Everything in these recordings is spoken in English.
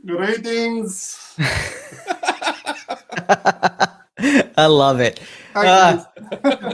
Greetings. I love it. Hi guys.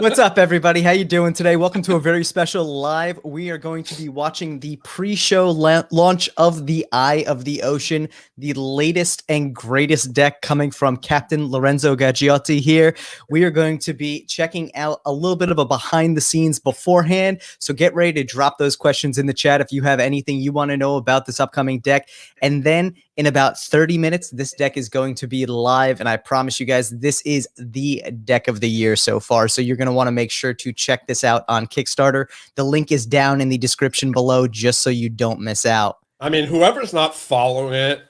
What's up, everybody? How you doing today? Welcome to a very special live. We are going to be watching the pre-show launch of the Eye of the Ocean, the latest and greatest deck coming from Captain Lorenzo Gaggiotti here. We are going to be checking out a little bit of a behind the scenes beforehand. So get ready to drop those questions in the chat if you have anything you want to know about this upcoming deck. And then in about 30 minutes, this deck is going to be live. And I promise you guys, this is the deck of the year so far. So you're going to want to make sure to check this out on Kickstarter. The link is down in the description below just so you don't miss out. I mean, whoever's not following it,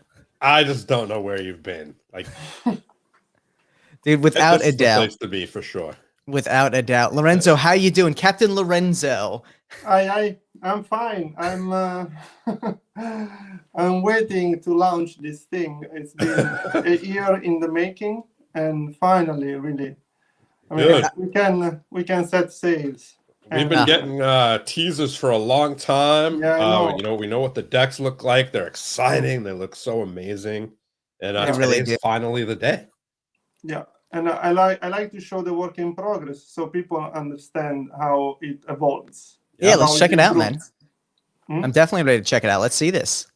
I just don't know where you've been. Like, dude, without a doubt. Place to be for sure. Without a doubt. Lorenzo, how you doing? Captain Lorenzo. I'm fine. I'm waiting to launch this thing. It's been a year in the making, and finally, really, I mean, we can set sails. We've been getting teasers for a long time. Yeah, you know, we know what the decks look like. They're exciting. They look so amazing, and today's finally the day. Yeah, and I like to show the work in progress so people understand how it evolves. Yeah, let's check it out, man. I'm definitely ready to check it out. Let's see this.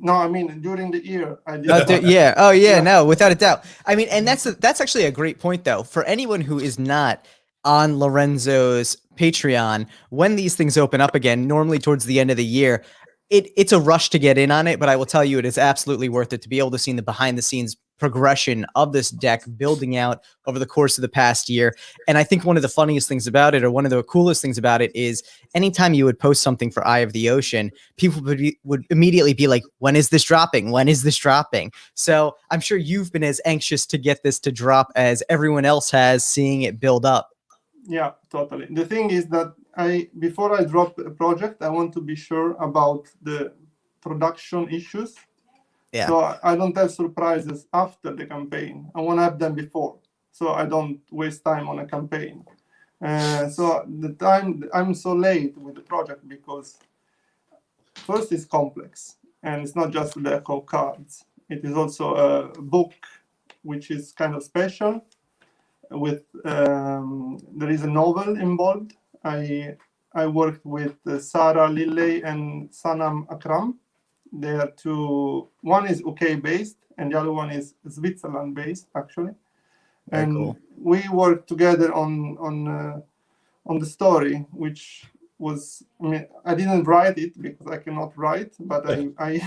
No, I mean during the year I did. Yeah. Oh, yeah. No, without a doubt. I mean, and that's actually a great point, though, for anyone who is not on Lorenzo's Patreon. When these things open up again, normally towards the end of the year, it's a rush to get in on it. But I will tell you, it is absolutely worth it to be able to see the behind the scenes progression of this deck building out over the course of the past year. And I think one of the funniest things about it, or one of the coolest things about it, is anytime you would post something for Eye of the Ocean, people would immediately be like, when is this dropping? When is this dropping? So I'm sure you've been as anxious to get this to drop as everyone else has, seeing it build up. Yeah, totally. The thing is that before I drop a project, I want to be sure about the production issues. Yeah. So I don't have surprises after the campaign. I want to have them before, so I don't waste time on a campaign. So I'm so late with the project because first it's complex, and it's not just the deck of cards. It is also a book, which is kind of special. With there is a novel involved. I worked with Sarah Lilley and Sanam Akram. They are two. One is UK based, and the other one is Switzerland based, actually. And cool. We worked together on the story, which was. I mean, I didn't write it because I cannot write, but I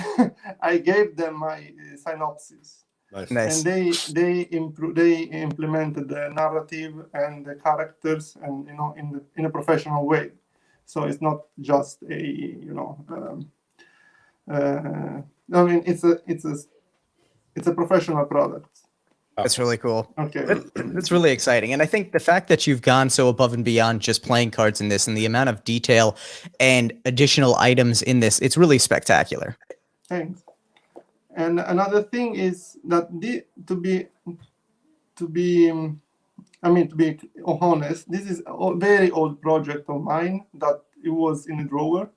gave them my synopsis. Nice. And they implemented the narrative and the characters, and in a professional way. So it's not just a I mean, it's a professional product. That's really cool. Okay. That's really exciting. And I think the fact that you've gone so above and beyond just playing cards in this, and the amount of detail and additional items in this, it's really spectacular. Thanks. And another thing is that to be honest, this is a very old project of mine that it was in a drawer,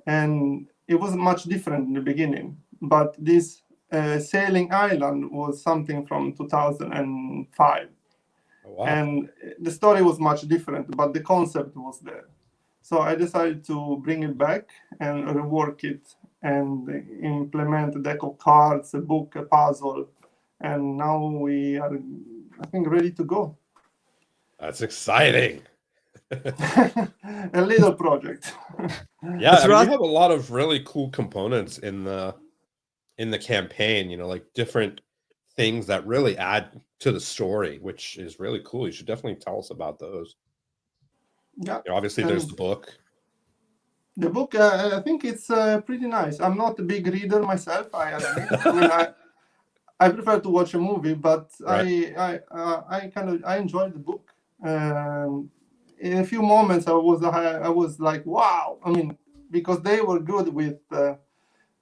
and it was much different in the beginning. But this Sailing Island was something from 2005. Oh, wow. And the story was much different, but the concept was there. So I decided to bring it back and rework it and implement a deck of cards, a book, a puzzle. And now we are, I think, ready to go. That's exciting. A little project. Yeah, I mean, you have a lot of really cool components in the campaign, you know, like different things that really add to the story, which is really cool. You should definitely tell us about those. Yeah. You know, obviously, there's the book. The book, I think it's pretty nice. I'm not a big reader myself, I admit. I mean, I prefer to watch a movie, but right. I enjoyed the book. In a few moments, I was like, wow. I mean, because they were good with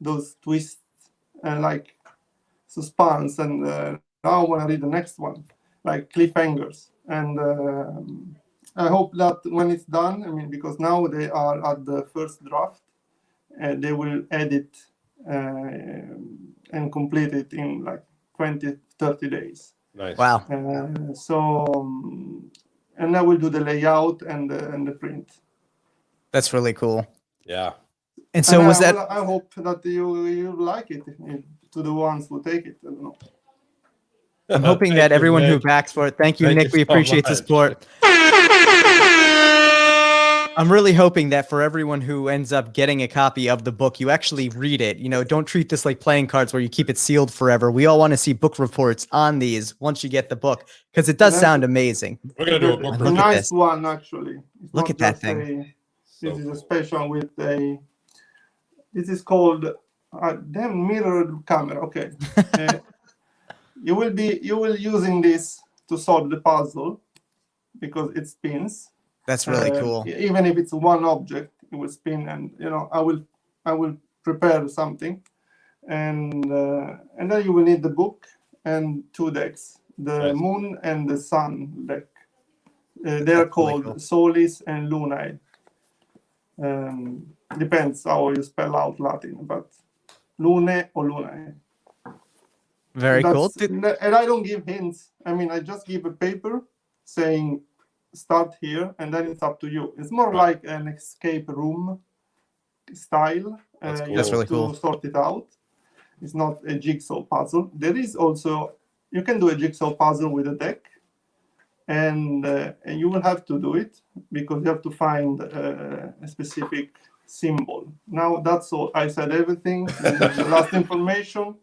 those twists and like suspense, and now I want to read the next one, like cliffhangers. And I hope that when it's done, I mean, because now they are at the first draft, they will edit and complete it in like 20-30 days. Nice. Wow. And I will do the layout and the print. That's really cool. Yeah. And so was that? I hope that you like it, to the ones who take it. I don't know. I'm hoping that everyone who backs for it. Thank you, Nick. We appreciate the support. I'm really hoping that for everyone who ends up getting a copy of the book, you actually read it. You know, don't treat this like playing cards where you keep it sealed forever. We all want to see book reports on these once you get the book, because it does sound amazing. We're gonna do a book. A nice one, actually. It's Look at that thing. This is a special with a. This is called damn mirrored camera. Okay, you will using this to solve the puzzle because it spins. That's really cool. Even if it's one object, it will spin, and I will prepare something, and then you will need the book and 2 decks, the Moon and the Sun deck. They are called really cool. Solis and Lunae. Depends how you spell out Latin, but Lune or Lunae. Very cool. And I don't give hints. I mean, I just give a paper saying start here, and then it's up to you. It's more like an escape room style. That's cool. That's really cool. To sort it out. It's not a jigsaw puzzle. There is also, you can do a jigsaw puzzle with a deck, and you will have to do it because you have to find a specific symbol. Now that's all. I said everything. The last information.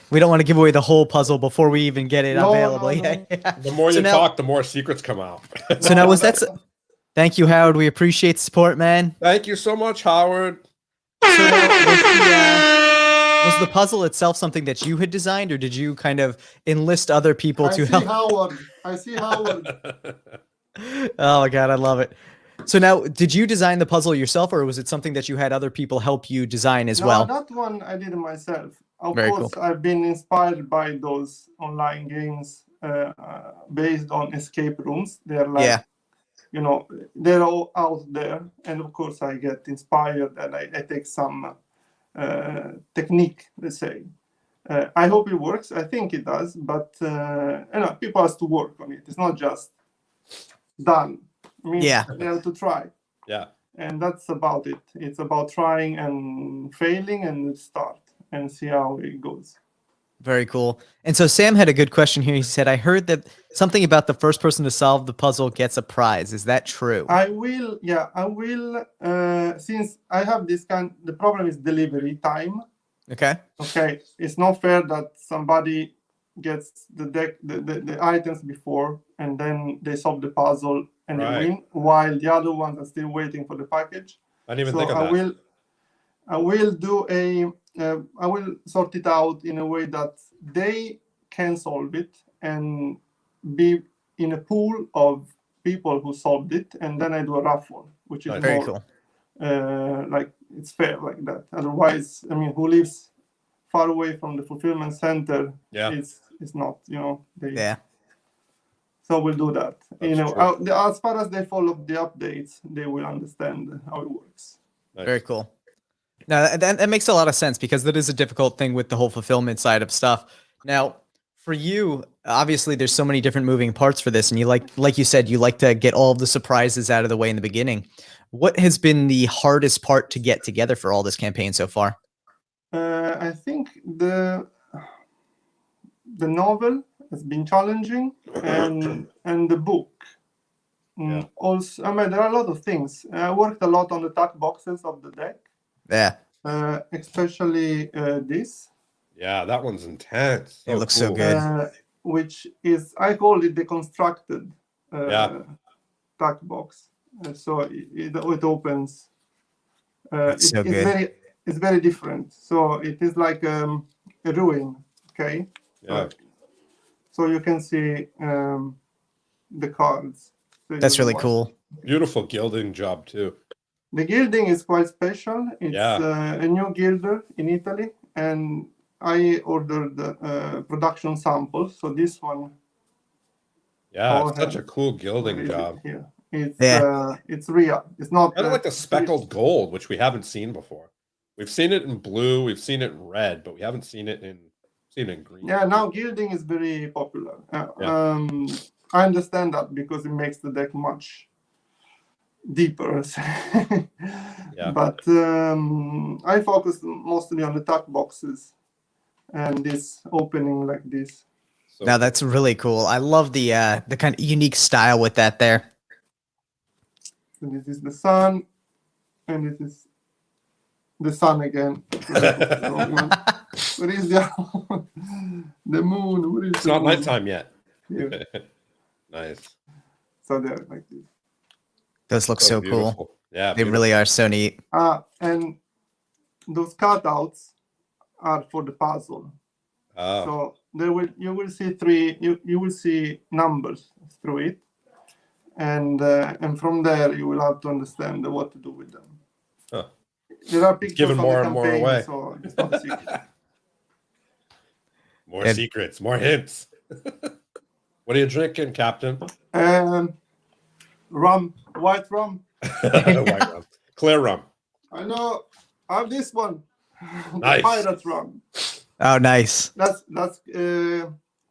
We don't want to give away the whole puzzle before we even get it available. No. The more you talk, the more secrets come out. So now thank you, Howard. We appreciate the support, man. Thank you so much, Howard. So was the puzzle itself something that you had designed, or did you kind of enlist other people to help? I see Howard. Oh my God, I love it. So now, did you design the puzzle yourself, or was it something that you had other people help you design as well? That one I did it myself. Of Very course, cool. I've been inspired by those online games based on escape rooms. They're like, they're all out there. And of course, I get inspired and I take some technique, let's say. I hope it works. I think it does. But people have to work on it. It's not just done. I mean, they have to try. Yeah. And that's about it. It's about trying and failing and start and see how it goes. Very cool. And so Sam had a good question here. He said, I heard that something about the first person to solve the puzzle gets a prize. Is that true? I will. Since I have this the problem is delivery time. Okay. It's not fair that somebody gets the deck, the items before, and then they solve the puzzle and they win, while the other ones are still waiting for the package. I didn't even think of that. I will sort it out in a way that they can solve it and be in a pool of people who solved it, and then I do a raffle, which is very more cool. Like it's fair like that. Otherwise, I mean, who lives far away from the fulfillment center? It's not, So we'll do that. As far as they follow the updates, they will understand how it works. Nice. Very cool. Now that makes a lot of sense, because that is a difficult thing with the whole fulfillment side of stuff. Now, for you, obviously, there's so many different moving parts for this, and you like you said, you like to get all of the surprises out of the way in the beginning. What has been the hardest part to get together for all this campaign so far? I think the novel has been challenging, and the book. Also, I mean, there are a lot of things. I worked a lot on the tuck boxes of the deck. Yeah. Especially this. Yeah, that one's intense. It looks so good. Which is, I call it the constructed tuck box. So it opens. It's so good. It's very different. So it is like a ruin. Okay. Yeah. So you can see the cards. So that's really cool. Beautiful gilding job too. The gilding is quite special. It's a new gilder in Italy, and I ordered the production samples. So this one. Yeah, it's such a cool gilding job. It's real. It's not kind of like the speckled gold, which we haven't seen before. We've seen it in blue, we've seen it in red, but we haven't seen it in green. Yeah, now gilding is very popular. I understand that because it makes the deck much deeper. Yeah. But I focus mostly on the tuck boxes and this opening like this. So Now that's really cool. I love the kind of unique style with that there. So this is the sun, and this is the sun again. Where is the moon? Where is it's the not moon? nighttime yet. Here. Nice. So they're like this. Those look so cool. Beautiful. Yeah, They really are so neat. And those cutouts are for the puzzle. Oh, So you will see you will see numbers through it, and from there you will have to understand what to do with them. huh. There are pictures giving of more the and more campaign, away. so it's not a secret. More secrets, more hints. What are you drinking, Captain? Rum, white rum. White rum. Clear rum. I know. I have this one. Nice. The pirate rum. Oh, nice. That's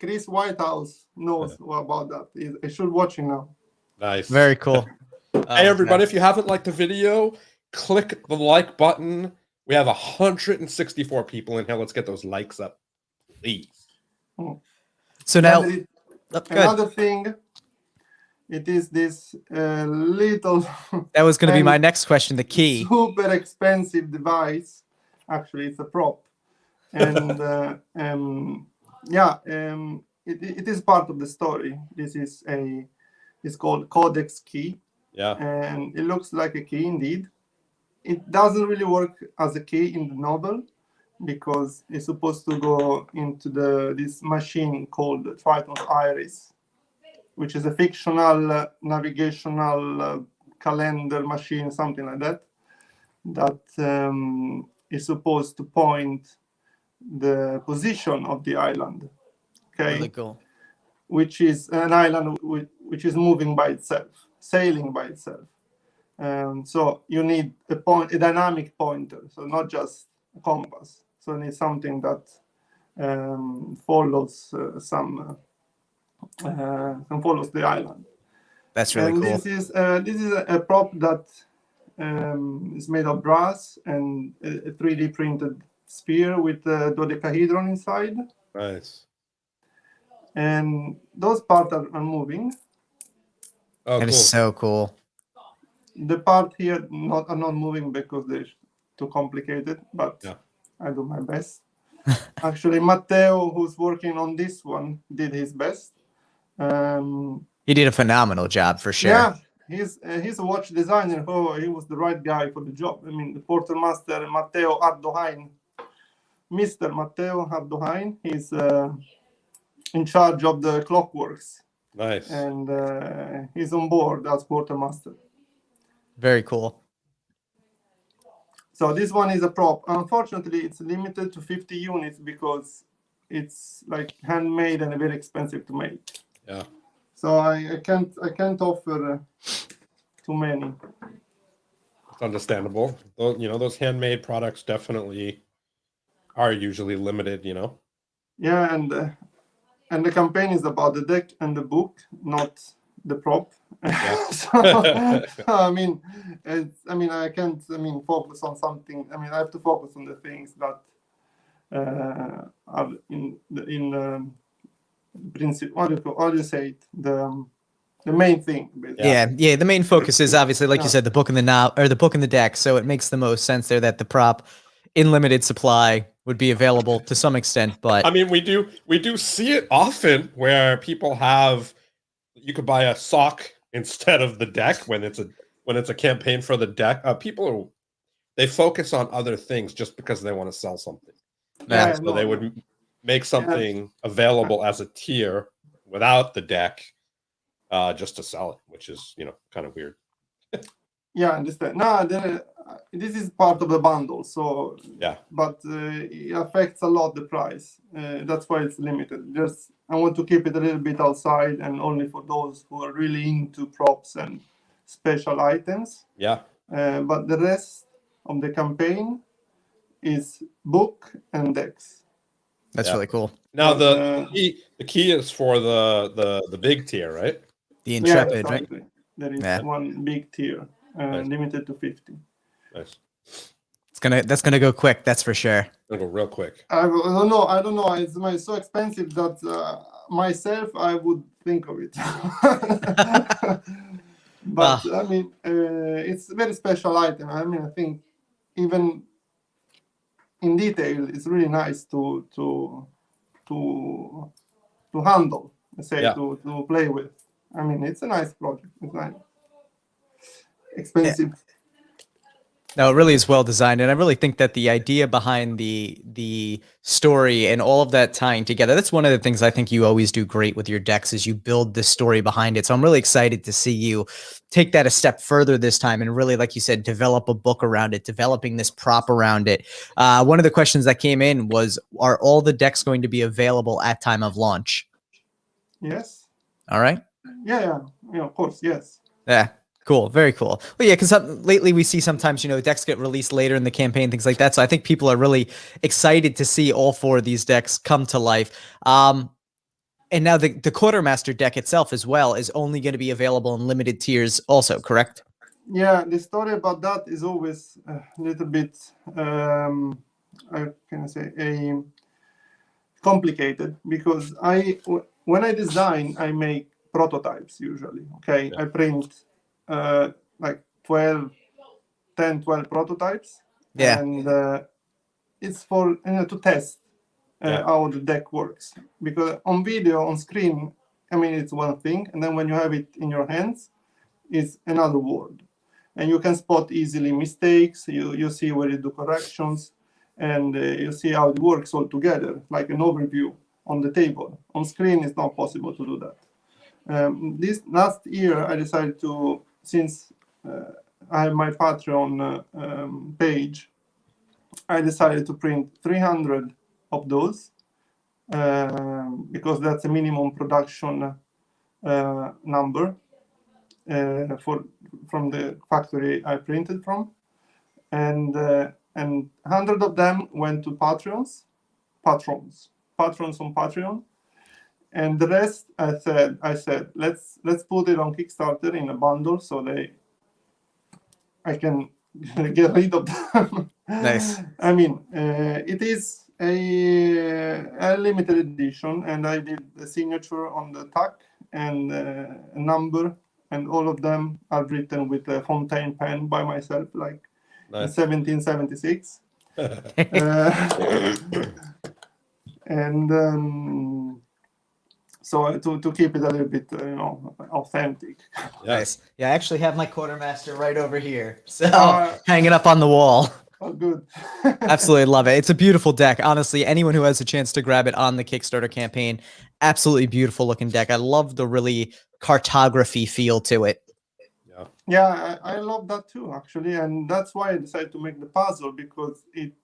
Chris Whitehouse knows about that. I should watch him now. Nice. Very cool. Hey, everybody, if you haven't liked the video, click the like button. We have 164 people in here. Let's get those likes up, please. So now, Another thing, it is this little that was going to be my next question, the key. super expensive device. Actually, it's a prop. And it is part of the story. This is it's called Codex Key. Yeah. And it looks like a key indeed. It doesn't really work as a key in the novel because it's supposed to go into this machine called the Triton's Iris, which is a fictional navigational calendar machine, something like that, that is supposed to point the position of the island. Okay. Really cool. Which is an island which is moving by itself, sailing by itself. So you need a dynamic pointer, so not just a compass. So you need something that follows follows the island. That's really and cool. This is a prop that is made of brass and a 3D printed sphere with a dodecahedron inside. Nice. And those parts are moving. Oh, That cool. is so cool. The part here are not moving because they're too complicated, but Yeah. I do my best. Actually, Matteo, who's working on this one, did his best. He did a phenomenal job for sure. Yeah, he's a watch designer. Oh, he was the right guy for the job. I mean, the quartermaster Matteo Ardohain, Mr. Matteo Ardohain, he's in charge of the clockworks. Nice. And he's on board as quartermaster. Very cool. So this one is a prop. Unfortunately, it's limited to 50 units because it's like handmade and very expensive to make. Yeah. So I can't offer too many. It's understandable. Those handmade products definitely are usually limited, Yeah, and the campaign is about the deck and the book, not the prop. Yeah. So, I can't focus on something. I have to focus on the things that are in principle. How do you say it? The main thing. Basically. Yeah. The main focus is obviously, like you said, the book in the book in the deck. So it makes the most sense there that the prop in limited supply would be available to some extent. But we do see it often where people you could buy a sock instead of the deck when it's a campaign for the deck. They focus on other things just because they want to sell something. Yeah. So they would make something available as a tier without the deck just to sell it, which is kind of weird. Yeah, I understand. No, this is part of the bundle, so yeah. But it affects a lot the price. That's why it's limited. I want to keep it a little bit outside and only for those who are really into props and special items. Yeah. But the rest of the campaign is book and decks. That's really cool. Now But, the key is for the big tier, right? The Intrepid, right? exactly. There is Yeah. one big tier, Nice. limited to 50. Nice. That's gonna go quick. That's for sure. Gonna go real quick. I don't know. It's so expensive that myself I would think of it. But I mean, it's a very special item. I mean, I think even in detail, it's really nice to handle. To play with. I mean, it's a nice project. It's nice. Expensive. No, it really is well designed, and I really think that the idea behind the story and all of that tying together, that's one of the things I think you always do great with your decks is you build the story behind it. So I'm really excited to see you take that a step further this time and really, like you said, develop a book around it, developing this prop around it. One of the questions that came in was, are all the decks going to be available at time of launch? Yes. All right. Yeah, of course, yes. Yeah. Cool. Very cool. Well, yeah, because lately we see sometimes, decks get released later in the campaign, things like that. So I think people are really excited to see all 4 of these decks come to life. And now the Quartermaster deck itself as well is only going to be available in limited tiers also, correct? Yeah, the story about that is always a little bit, how can I say, complicated, because when I design, I make prototypes usually. Okay, I print like 12 prototypes. Yeah. And it's for to test how the deck works, because on video, on screen, I mean, it's one thing, and then when you have it in your hands, it's another world, and you can spot easily mistakes. You see where you do corrections, and you see how it works all together, like an overview on the table. On screen, it's not possible to do that. This last year, I decided to, since I have my Patreon page, I decided to print 300 of those because that's a minimum production number from the factory I printed from, and 100 of them went to patrons on Patreon. And the rest, I said, let's put it on Kickstarter in a bundle so I can get rid of them. Nice. I mean, it is a limited edition, and I did the signature on the tag and a number, and all of them are written with a fountain pen by myself, like in 1776. And so to keep it a little bit, authentic. Nice. Yeah, I actually have my Quartermaster right over here, so hanging up on the wall. Oh, good. Absolutely love it. It's a beautiful deck. Honestly, anyone who has a chance to grab it on the Kickstarter campaign, absolutely beautiful looking deck. I love the really cartography feel to it. Yeah, I love that too, actually, and that's why I decided to make the puzzle, because it's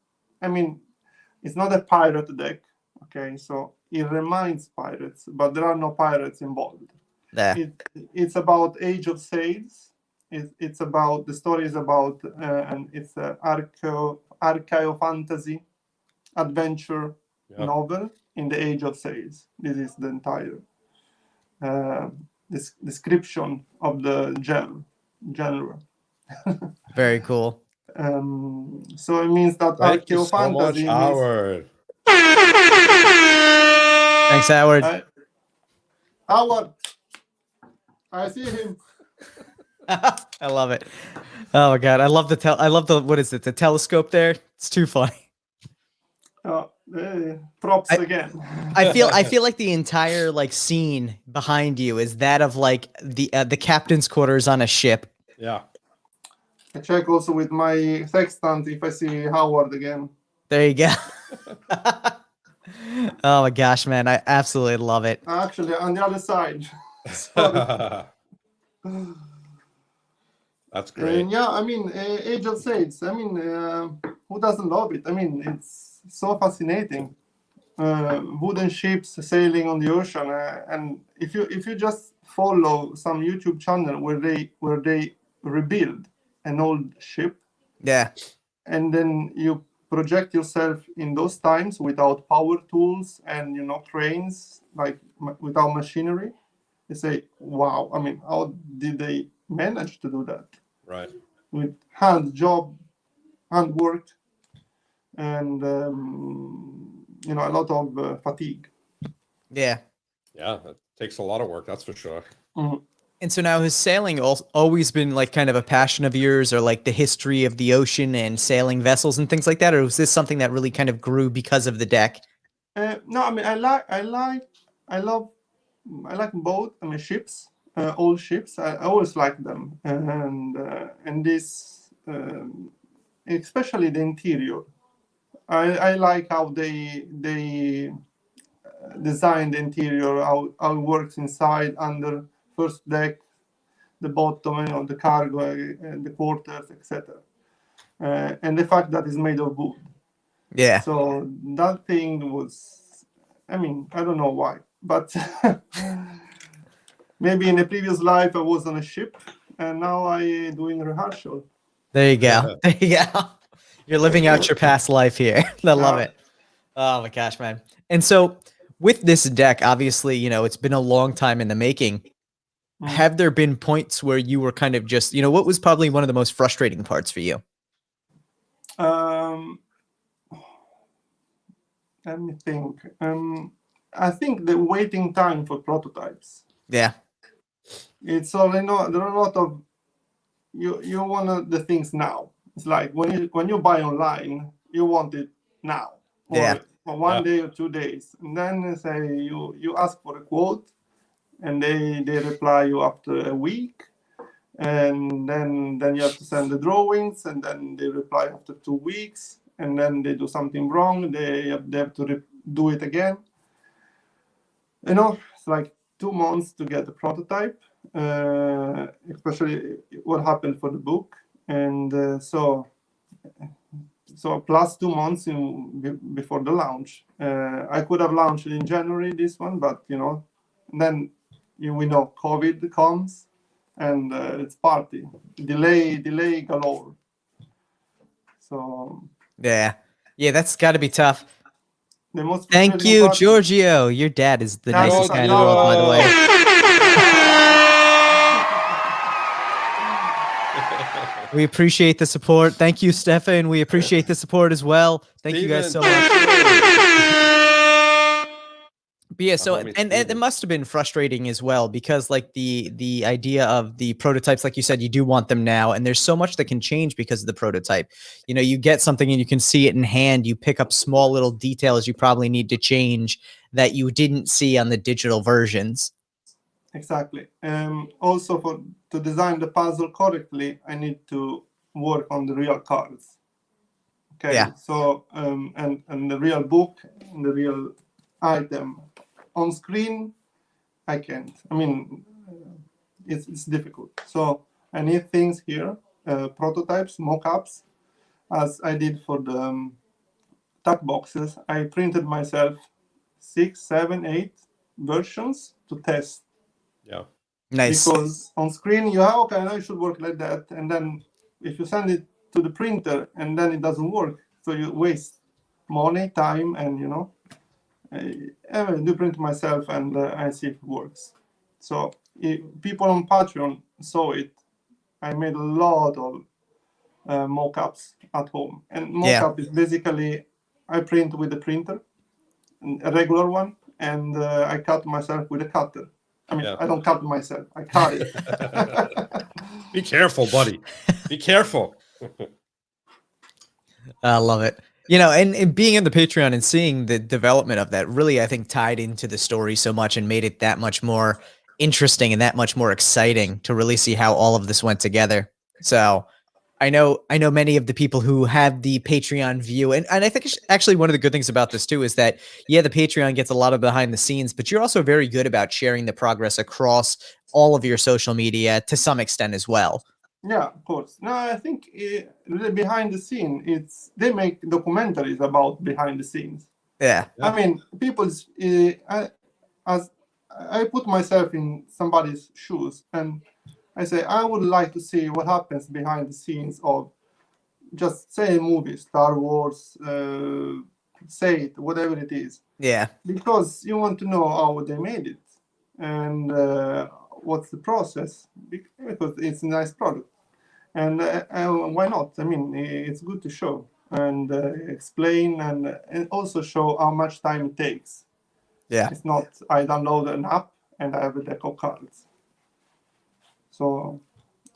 not a pirate deck. Okay, so it reminds pirates, but there are no pirates involved. Yeah. It's about Age of Sails. It's about, the story is about, and it's an archaeo fantasy adventure novel in the Age of Sails. This is the entire description of the genre. Very cool. So it means that archaeo fantasy Howard. Thanks, Howard. Howard, I see him. I love it. Oh my god, I love the what is it? The telescope there. It's too funny. Props again. I feel like the entire scene behind you is that of the captain's quarters on a ship. Yeah. I check also with my sextant if I see Howard again. There you go. Oh my gosh, man, I absolutely love it. Actually, on the other side. That's great. And yeah, I mean, Age of Sails. I mean, who doesn't love it? I mean, it's so fascinating. Wooden ships sailing on the ocean, and if you just follow some YouTube channel where they rebuild an old ship, Yeah, and then you project yourself in those times without power tools and cranes, like without machinery. You say, wow, I mean, how did they manage to do that? Right. With handwork, and a lot of fatigue. Yeah. Yeah, it takes a lot of work, that's for sure. Mhm. And so now, has sailing always been like kind of a passion of yours, or like the history of the ocean and sailing vessels and things like that, or was this something that really kind of grew because of the deck? No, I mean, I like both. I mean, ships, old ships. I always like them, and this, especially the interior. I like how they design the interior, how it works inside, under, first deck, the bottom, the cargo, and the quarters, etc. And the fact that it's made of wood. Yeah. So that thing was, I mean, I don't know why, but maybe in a previous life I was on a ship, and now I doing rehearsal. There you go. There you go. You're living out your past life here. I love it. Oh my gosh, man. And so with this deck, obviously, it's been a long time in the making. Have there been points where you were kind of just, what was probably one of the most frustrating parts for you? Let me think. I think the waiting time for prototypes. Yeah. It's all, there are a lot of, you want the things now. It's like when you buy online, you want it now, or one day or 2 days, and then say you ask for a quote, and they reply you after a week, and then you have to send the drawings, and then they reply after 2 weeks, and then they do something wrong, they have to do it again. It's like 2 months to get the prototype, especially what happened for the book, and so plus 2 months before the launch. I could have launched in January, this one, but then we know COVID comes, and it's party delay galore. So yeah, that's got to be tough. The most Thank you, Giorgio. Your dad is the nicest guy in the world, by the way. We appreciate the support. Thank you, Stefan. We appreciate the support as well. Thank you guys so much. But yeah, so and it must have been frustrating as well, because like the idea of the prototypes, like you said, you do want them now, and there's so much that can change because of the prototype. You get something and you can see it in hand, you pick up small little details you probably need to change that you didn't see on the digital versions. Exactly. Also, to design the puzzle correctly, I need to work on the real cards. Okay. Yeah. So and the real book and the real item on screen, I can't. I mean, it's difficult. So I need things here, prototypes, mock-ups, as I did for the tuck boxes. I printed myself 6, 7, 8 versions to test. Yeah. Nice. Because on screen you have, okay, I should work like that, and then if you send it to the printer and then it doesn't work, so you waste money, time, and I do print myself, and I see if it works. So if people on Patreon saw it, I made a lot of mock-ups at home, and mock-up is basically I print with the printer, a regular one, and I cut myself with a cutter. I mean, I don't cut myself, I cut it. Be careful, buddy. Be careful. I love it. And being in the Patreon and seeing the development of that really, I think, tied into the story so much and made it that much more interesting and that much more exciting to really see how all of this went together. So I know many of the people who have the Patreon view, and I think actually one of the good things about this too is that, the Patreon gets a lot of behind the scenes, but you're also very good about sharing the progress across all of your social media to some extent as well. Yeah, of course. No, I think really behind the scene, they make documentaries about behind the scenes. Yeah. I mean, as I put myself in somebody's shoes, and I say I would like to see what happens behind the scenes of just say a movie, Star Wars, say it, whatever it is. Yeah. Because you want to know how they made it and what's the process, because it's a nice product. And why not? I mean, it's good to show and explain and also show how much time it takes. Yeah. It's not, I download an app and I have a deck of cards. So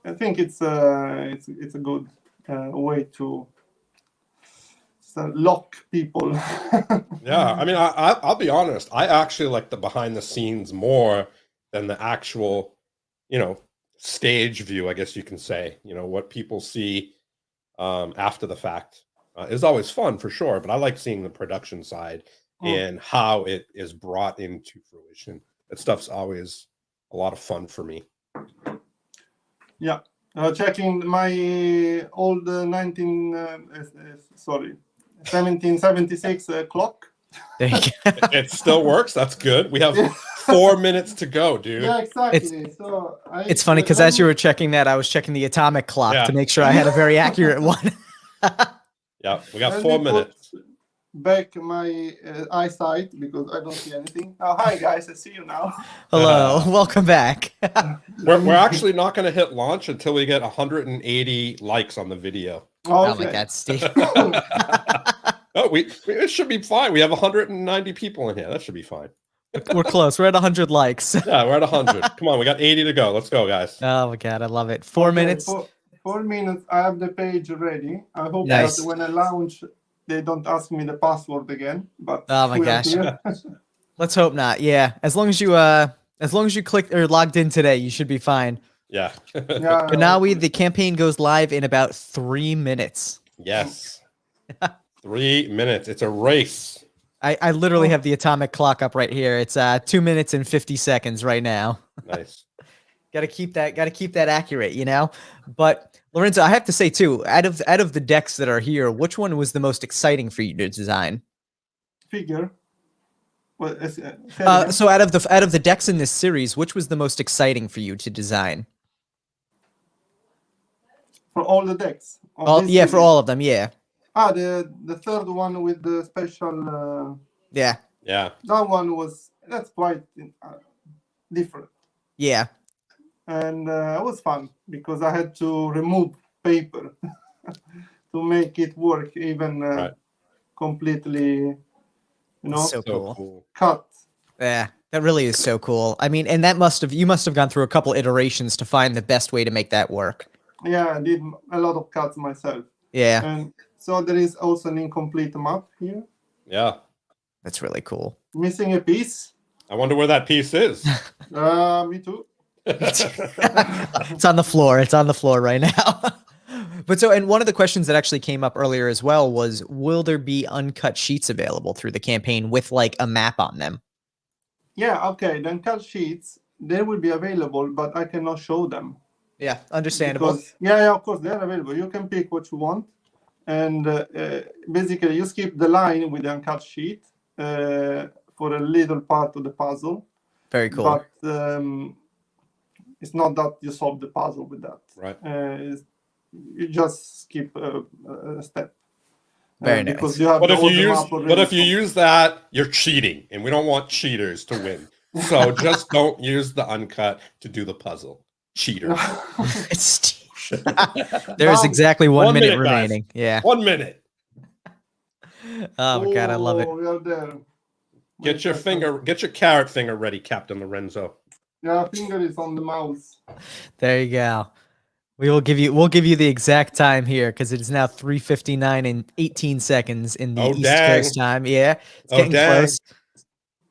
I think it's a good way to lock people. Yeah, I mean, I'll be honest. I actually like the behind the scenes more than the actual, stage view, I guess you can say. What people see after the fact is always fun for sure, but I like seeing the production side and how it is brought into fruition. That stuff's always a lot of fun for me. Yeah, checking my old 1776 clock. There you go. It still works. That's good. We have 4 minutes to go, dude. Yeah, exactly. It's funny because as you were checking that, I was checking the atomic clock to make sure I had a very accurate one. Yeah, we got 4 minutes. Back my eyesight because I don't see anything. Oh, hi guys, I see you now. Hello, welcome back. We're actually not going to hit launch until we get 180 likes on the video. Oh my God, Steve. Oh, it should be fine. We have 190 people in here. That should be fine. We're close. We're at 100 likes. Yeah, we're at 100. Come on, we got 80 to go. Let's go, guys. Oh my God, I love it. 4 minutes. 4 minutes. I have the page ready. I hope Nice. that when I launch, they don't ask me the password again. But oh my gosh. Let's hope not. Yeah, as long as you clicked or logged in today, you should be fine. Yeah. Yeah. But now the campaign goes live in about 3 minutes. Yes. 3 minutes. It's a race. I literally have the atomic clock up right here. It's 2 minutes and 50 seconds right now. Nice. Gotta keep that accurate, But Lorenzo, I have to say too, out of the decks that are here, which one was the most exciting for you to design? Figure. Well, so out of the decks in this series, which was the most exciting for you to design? For all the decks. For all of them, yeah. The third one with the special. Yeah. Yeah. That's quite different. Yeah. And it was fun because I had to remove paper to make it work even completely, so cool. Cut. Yeah, that really is so cool. I mean, and you must have gone through a couple iterations to find the best way to make that work. Yeah, I did a lot of cuts myself. Yeah. And so there is also an incomplete map here. Yeah. That's really cool. Missing a piece. I wonder where that piece is. Me too. It's on the floor. It's on the floor right now. But and one of the questions that actually came up earlier as well was, will there be uncut sheets available through the campaign with like a map on them? Yeah, okay. The uncut sheets, they will be available, but I cannot show them. Yeah, understandable. Because, of course, they're available. You can pick what you want. And basically, you skip the line with the uncut sheet for a little part of the puzzle. Very cool. But it's not that you solve the puzzle with that. Right. You just skip a step. Very nice. Because you have but if you use that, you're cheating, and we don't want cheaters to win. So just don't use the uncut to do the puzzle. Cheater. There's exactly 1 minute remaining. Guys. Yeah. 1 minute. Oh my God, I love it. We are there. Get your carrot finger ready, Captain Lorenzo. Yeah, finger is on the mouse. There you go. We'll give you the exact time here because it is now 3:59 and 18 seconds in the East Coast time. Yeah, it's getting close.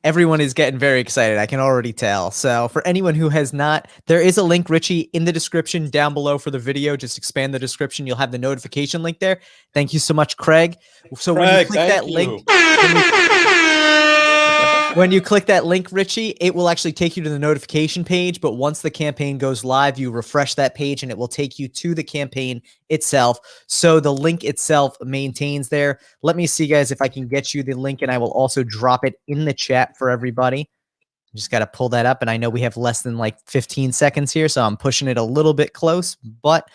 Everyone is getting very excited. I can already tell. So for anyone who has not, there is a link, Richie, in the description down below for the video. Just expand the description. You'll have the notification link there. Thank you so much, Craig. So when you click that link, when you click that link, Richie, it will actually take you to the notification page. But once the campaign goes live, you refresh that page and it will take you to the campaign itself. So the link itself maintains there. Let me see, guys, if I can get you the link, and I will also drop it in the chat for everybody. Just got to pull that up. And I know we have less than like 15 seconds here, so I'm pushing it a little bit close, but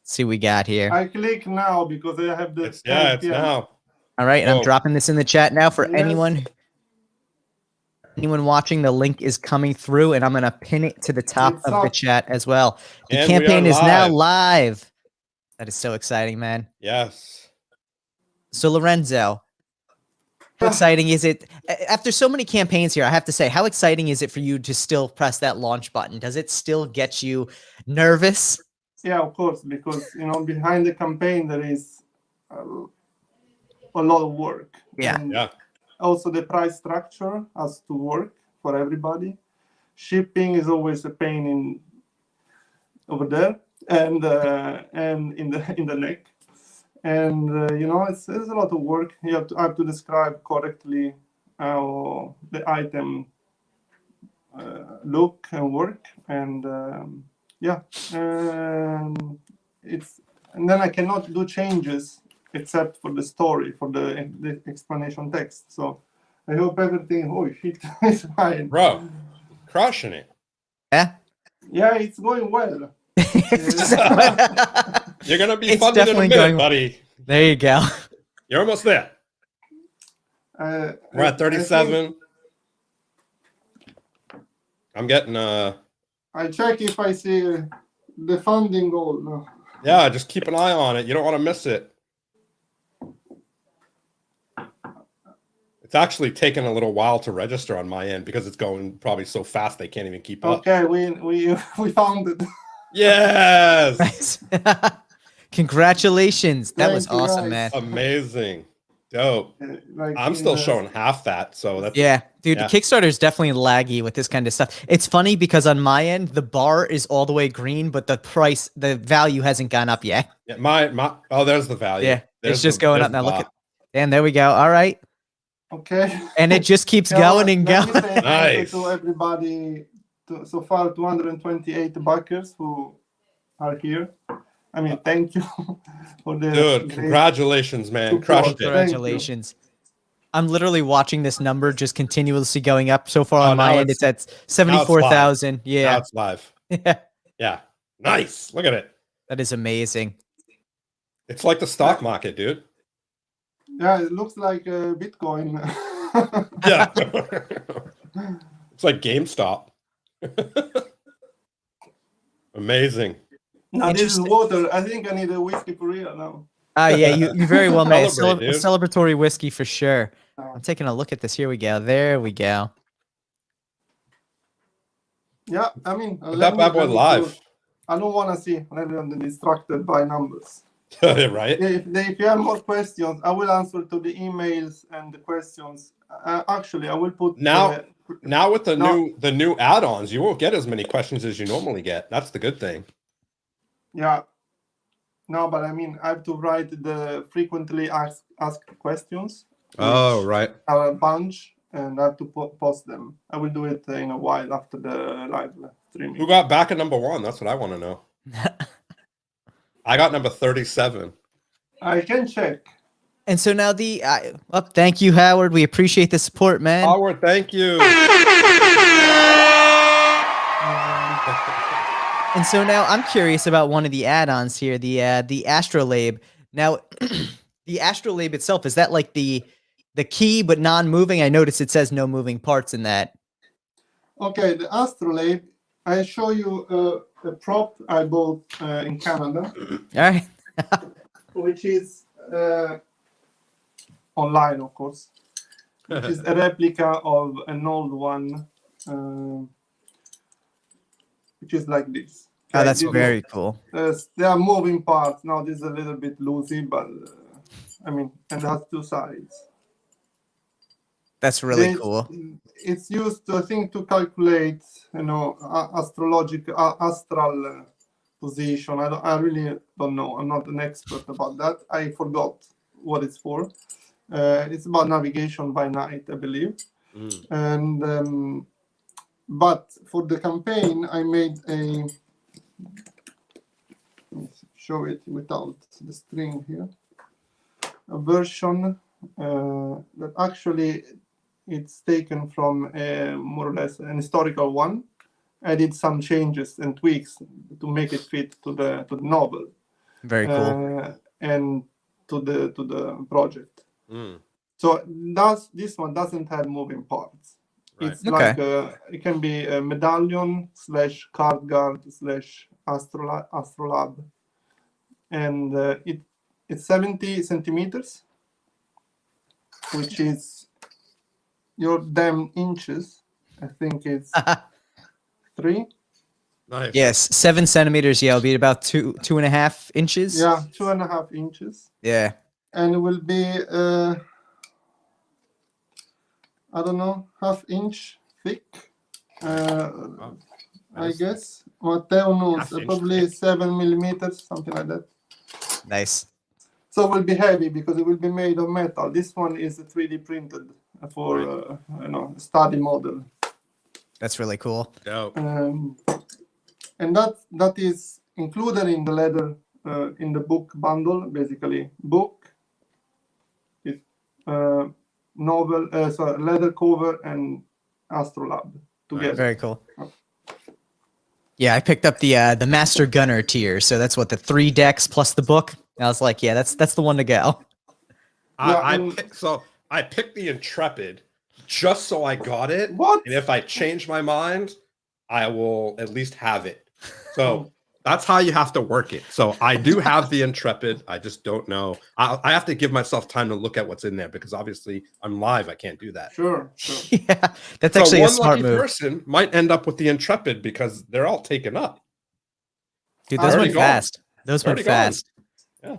see what we got here. I click now because I have the It's now. All right, and I'm Oh. dropping this in the chat now for Yes. anyone watching. The link is coming through, and I'm gonna pin it to the top It's of the up. chat as well. The And we are campaign is now live. live. That is so exciting, man. Yes. So Lorenzo, how exciting is it? After so many campaigns here, I have to say, how exciting is it for you to still press that launch button? Does it still get you nervous? Yeah, of course, because behind the campaign there is a lot of work. Yeah. And Yeah. also the price structure has to work for everybody. Shipping is always a pain over there and in the neck. And it's a lot of work. I have to describe correctly how the item look and work, and and then I cannot do changes except for the story, for the explanation text. So I hope everything. Oh shit, is fine. Bro, crushing it. Yeah. Yeah, it's going well. You're gonna be It's funded in a definitely minute, going- buddy. There you go. You're almost there. We're We're at 37. I'm getting I check if I see the funding goal. No. yeah, just keep an eye on it. You don't want to miss it. It's actually taken a little while to register on my end because it's going probably so fast they can't even keep up. Okay, we found it. Yes. Nice. Congratulations. That was Thank you, awesome, guys. man. Amazing. Dope. Like I'm still showing half that, so that's Yeah, dude, Yeah. the Kickstarter is definitely laggy with this kind of stuff. It's funny because on my end, the bar is all the way green, but the value hasn't gone up yet. yeah, my oh, there's the value. Yeah, There's it's just the- going there's up now. the Look bar. at, and there we go. All right, Okay. and it just keeps Yeah, going and let me going. say thank you Nice. to everybody. So far, 228 backers who are here. I mean, thank you for the Dude, great congratulations, man. support. Crushed it. Thank you. Congratulations. I'm literally watching this number just continuously going up. So far Oh, on my now end, it's- it's at 74,000. Now Yeah, it's live. yeah, Yeah. Nice. Look at it. that is amazing. It's like the stock market, dude. Yeah, it looks like Bitcoin. Yeah. It's like GameStop. Amazing. Now this is Interesting. water. I think I need a whiskey for real now. Yeah, you very well made a Celebrate, dude. celebratory whiskey for sure. Oh. I'm taking a look at this. Here we go. There we go. Yeah, I mean, Put that bad boy live. I don't want to see everyone distracted by numbers. Right? If you have more questions, I will answer to the emails and the questions. Actually, I will put Now with the No. new add-ons, you won't get as many questions as you normally get. That's the good thing. yeah. No, but I mean, I have to write the frequently asked questions. Oh, which right. are a bunch, and I have to post them. I will do it in a while after the live streaming. Who got back at number 1? That's what I want to know. I got number 37. I can check. And so now thank you, Howard. We appreciate the support, man. Howard, thank you. And so now I'm curious about one of the add-ons here, the Astrolabe. Now, the Astrolabe itself, is that like the key but non-moving? I noticed it says no moving parts in that. Okay, the Astrolabe. I show you a prop I bought in Canada, All right. which is online, of course. Which is a replica of an old one, which is like this. Oh, that's this is- very cool. There are moving parts. Now this is a little bit loosey, but I mean, and it has two sides. That's really It's- cool. It's used, I think, to calculate, astral position. I really don't know. I'm not an expert about that. I forgot what it's for. It's about navigation by night, I believe. Mm. And but for the campaign, I made a. Let me show it without the string here. A version that actually it's taken from more or less an historical one. I did some changes and tweaks to make it fit to the novel. Very cool. And to the project. Mm. So this one doesn't have moving parts. Right. It's like it can be a medallion / card guard / Astrolabe, and it's 70 centimeters, which is your damn inches. I think it's 3. Nice. Yes, 7 centimeters. Yeah, it'll be about 2.5 inches. Yeah, 2.5 inches. Yeah. And it will be I don't know, ½ inch thick. I guess. Matteo knows. Probably 7 millimeters, something like that. Nice. So it will be heavy because it will be made of metal. This one is 3D printed for study model. That's really cool. Dope. And that is included in the leather in the book bundle. Basically, book, novel, leather cover and Astrolabe together. Very cool. Yeah, I picked up the Master Gunner tier, so that's what, the 3 decks plus the book. I was like, yeah, that's the one to go. I picked the Intrepid just so I got it. What? And if I change my mind, I will at least have it. So that's how you have to work it. So I do have the Intrepid. I just don't know. I have to give myself time to look at what's in there because obviously I'm live. I can't do that. Sure. Yeah, that's actually a smart move. One lucky person might end up with the Intrepid because they're all taken up. Dude, those went fast. Those went fast. Yeah.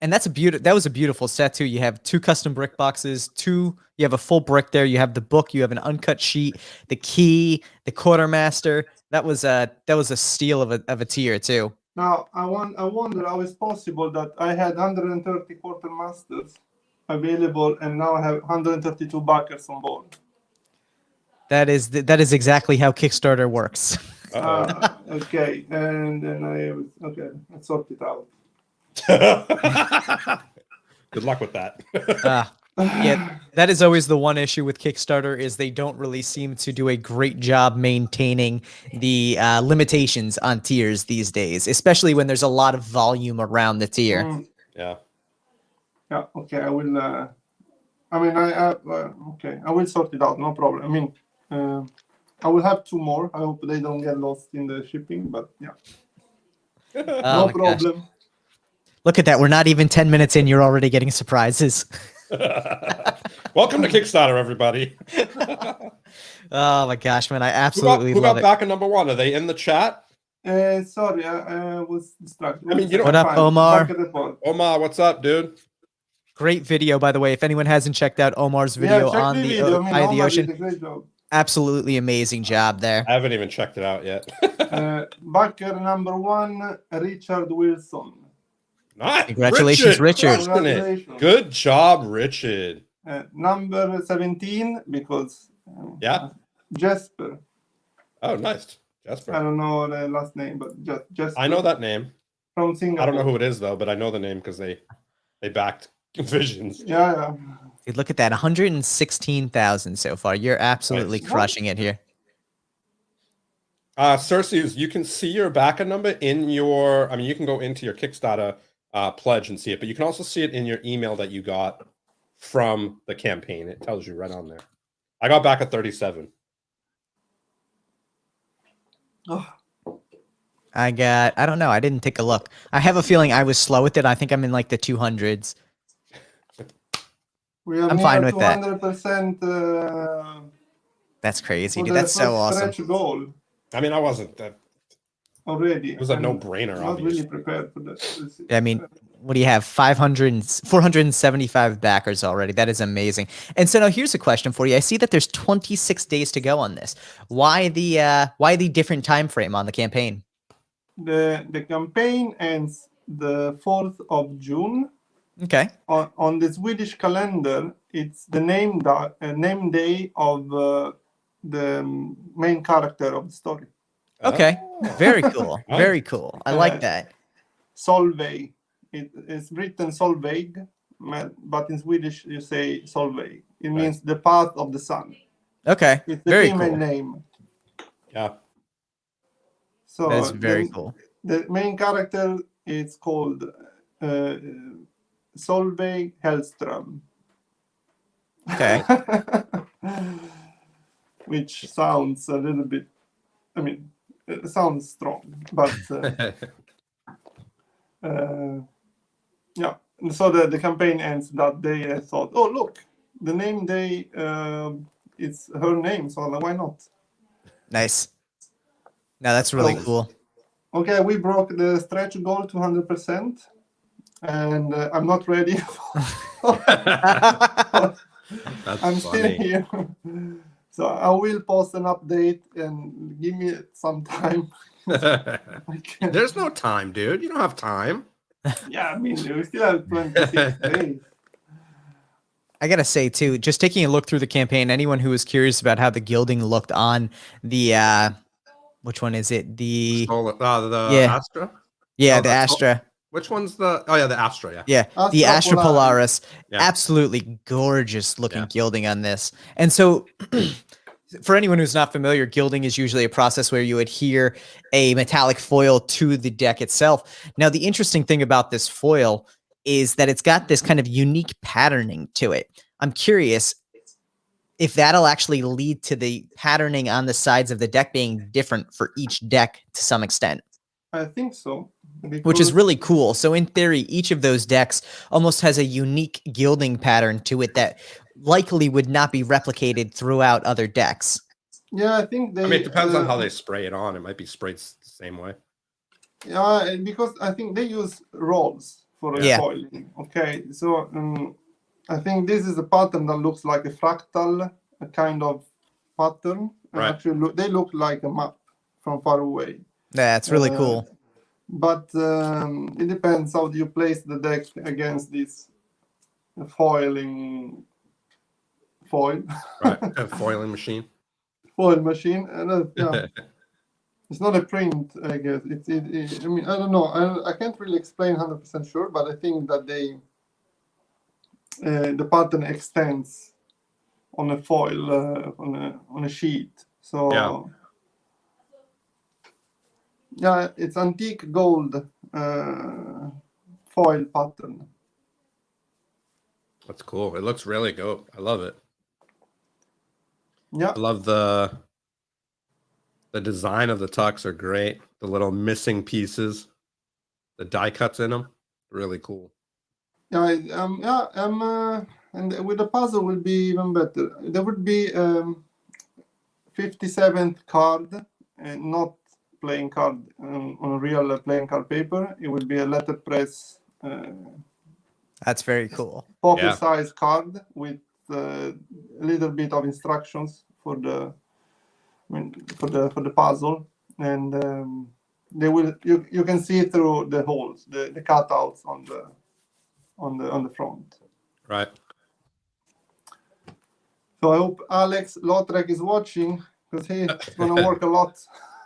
And that was a beautiful set too. You have 2 custom brick boxes, you have a full brick there, you have the book, you have an uncut sheet, the key, the quartermaster. That was a steal of a tier too. Now I wonder how it's possible that I had 130 quartermasters available and now I have 132 backers on board. That is exactly how Kickstarter works. Okay, and then I sort it out. Good luck with that. Yeah, that is always the one issue with Kickstarter is they don't really seem to do a great job maintaining the limitations on tiers these days, especially when there's a lot of volume around the tier. Yeah. Yeah. Okay. I will. I will sort it out. No problem. I mean, I will have 2 more. I hope they don't get lost in the shipping. But yeah, no problem. Gosh. Look at that. We're not even 10 minutes in. You're already getting surprises. Welcome to Kickstarter, everybody. Oh my gosh, man. I absolutely love it. Who got back at number 1? Are they in the chat? Sorry, I was distracted. I mean, you know, what up, Omar? Omar, what's up, dude? Great video, by the way. If anyone hasn't checked out Omar's video on the Eye of the Ocean, absolutely amazing job there. I haven't even checked it out yet. Backer number 1, Richard Wilson. Nice. Congratulations, Richard. Congratulations. Good job, Richard. Number 17, because Jesper. Oh, nice. Jasper. I don't know the last name, but just Jesper. I know that name. From Singapore. I don't know who it is though, but I know the name because they backed Visions. Yeah. Dude, look at that, 116,000 so far. You're absolutely crushing it here. Cersei, you can see your backer number in your. I mean, you can go into your Kickstarter pledge and see it, but you can also see it in your email that you got from the campaign. It tells you right on there. I got back at 37. Oh. I don't know. I didn't take a look. I have a feeling I was slow with it. I think I'm in like the 200s. I'm fine with that. 200%. That's crazy, dude. That's so awesome. Goal. I mean, I wasn't that already. It was a no-brainer. Not really prepared for that. I mean, what do you have? 475 backers already. That is amazing. And so now here's a question for you. I see that there's 26 days to go on this. Why the different time frame on the campaign? The campaign ends the 4th of June. Okay. On the Swedish calendar, it's the name day of the main character of the story. Okay. Very cool. Very cool. I like that. Solveig. It's written Solveig, but in Swedish you say Solveig. It means the path of the sun. Okay. It's the very female cool. name. Yeah. So that's very cool. The main character It's called Solveig Hellström. Okay. Which sounds a little bit, I mean, it sounds strong, but yeah. So the campaign ends that day. I thought, oh look, the name day, it's her name, so why not? Nice. No, that's really cool. Okay, we broke the stretch goal to 100%, and I'm not ready. I'm still here. So I will post an update and give me some time. There's no time, dude. You don't have time. Yeah, I mean, we still have 26 days. I gotta say too, just taking a look through the campaign, anyone who was curious about how the gilding looked on the which one is it? The Astra? Yeah, the Astra. Which one's the the Astra, yeah. Yeah, the Astra Polaris. Yeah. Absolutely gorgeous looking gilding on this. And so for anyone who's not familiar, gilding is usually a process where you adhere a metallic foil to the deck itself. Now, the interesting thing about this foil is that it's got this kind of unique patterning to it. I'm curious if that'll actually lead to the patterning on the sides of the deck being different for each deck to some extent. I think so. Which is really cool. So in theory, each of those decks almost has a unique gilding pattern to it that likely would not be replicated throughout other decks. Yeah, I think they... I mean, it depends on how they spray it on. It might be sprayed the same way. Yeah, because I think they use rolls for foiling. Okay, so I think this is a pattern that looks like a fractal, a kind of pattern. Right. Actually, they look like a map from far away. That's really cool. But it depends how you place the deck against this foil. Right, a foiling machine. Foil machine. Yeah. It's not a print, I guess. I mean, I don't know. I can't really explain 100% sure, but I think that the pattern extends on a foil, on a sheet. So yeah, it's antique gold foil pattern. That's cool. It looks really good. I love it. Yeah. I love the design of the tucks are great. The little missing pieces, the die cuts in them, really cool. Yeah, and with the puzzle will be even better. There would be 57th card, and not playing card on a real playing card paper. It would be a letterpress. That's very cool. Pocket size card with a little bit of instructions for the puzzle, and they will you can see through the holes, the cutouts on the front. Right. So I hope Alex Lautrec is watching, because he's gonna work a lot.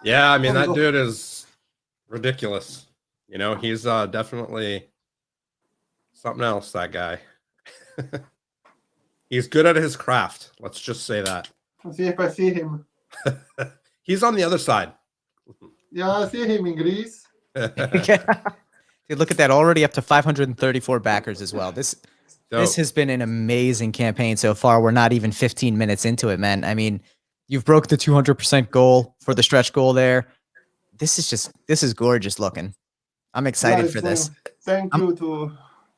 Yeah, I mean, that dude is ridiculous. You know, he's definitely something else, that guy. He's good at his craft. Let's just say that. Let's see if I see him. He's on the other side. Yeah, I see him in Greece. Dude, look at that. Already up to 534 backers as well. This has been an amazing campaign so far. We're not even 15 minutes into it, man. I mean, you've broke the 200% goal for the stretch goal there. This is gorgeous looking. I'm excited for this.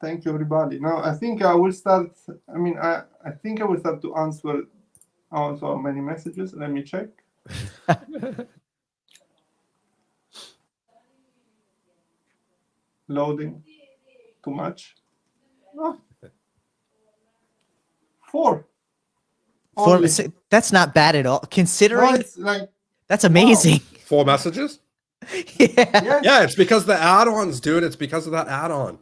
Thank you, everybody. Now, I think I will start. I mean, I think I will start to answer also many messages. Let me check. Loading. Too much. Oh. 4. Only. That's not bad at all. Considering it's like, that's amazing. 4 messages? Yeah. Yeah, it's because the add-ons, dude. It's because of that add-on.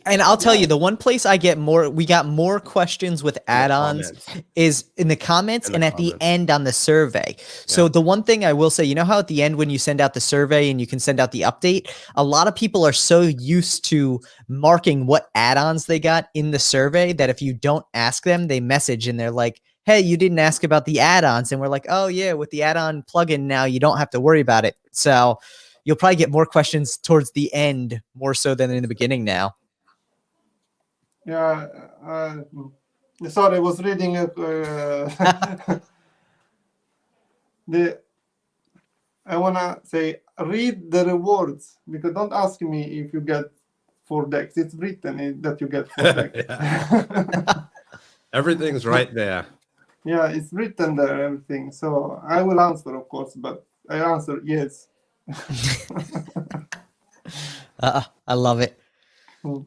And I'll tell you, the one place we got more questions with add-ons is in the comments and at the end on the survey. So the one thing I will say, you know how at the end when you send out the survey and you can send out the update, a lot of people are so used to marking what add-ons they got in the survey that if you don't ask them, they message and they're like, hey, you didn't ask about the add-ons. And we're like, oh yeah, with the add-on plugin now, you don't have to worry about it. So, you'll probably get more questions towards the end, more so than in the beginning now. Yeah. Sorry, I was reading I wanna say read the rewards, because don't ask me if you get 4 decks. It's written that you get 4 decks. Everything's right there. Yeah, it's written there, everything. So I will answer, of course, but I answer yes. I love it. Mm.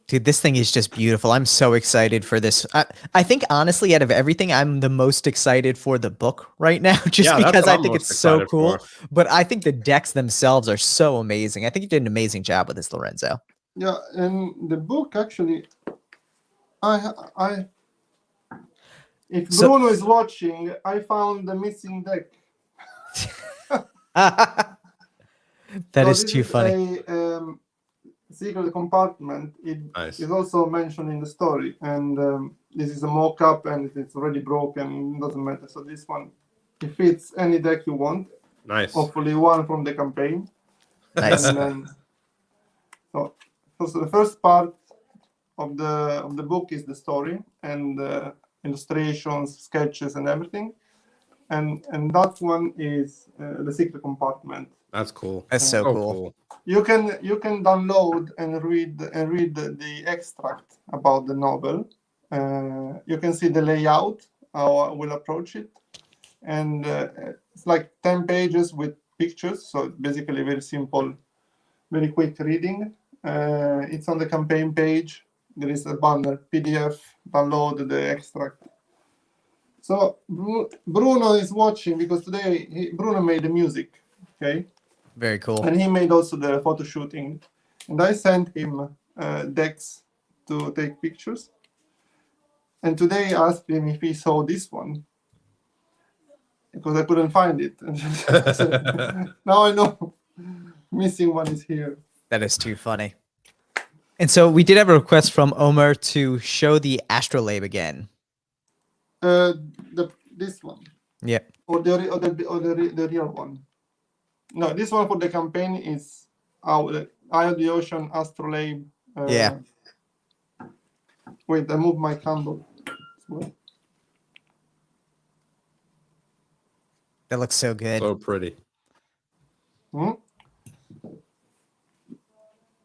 Dude, this thing is just beautiful. I'm so excited for this. I think, honestly, out of everything, I'm the most excited for the book right now, just because I think it's so cool. But I think the decks themselves are so amazing. I think you did an amazing job with this, Lorenzo. Yeah, and the book, actually, if Bruno is watching, I found the missing deck. That is too funny. A secret compartment. It is also mentioned in the story, and this is a mock-up, and it's already broken. It doesn't matter. So this one, it fits any deck you want. Nice. Hopefully, one from the campaign. Nice. And then, so the first part of the book is the story and illustrations, sketches, and everything. And that one is the secret compartment. That's cool. That's so cool. You can download and read the extract about the novel. You can see the layout, how I will approach it, and it's like 10 pages with pictures. So it's basically very simple, very quick reading. It's on the campaign page. There is a banner, PDF, download the extract. So Bruno is watching because today Bruno made the music. Okay. Very cool. And he made also the photo shooting. And I sent him decks to take pictures. And today I asked him if he saw this one, because I couldn't find it. So now I know missing one is here. That is too funny. And so we did have a request from Omer to show the Astrolabe again. This one. Yeah. Or the real one. No, this one for the campaign is our Eye of the Ocean Astrolabe. Yeah. Wait, I moved my candle. That looks so good. So pretty. Hmm?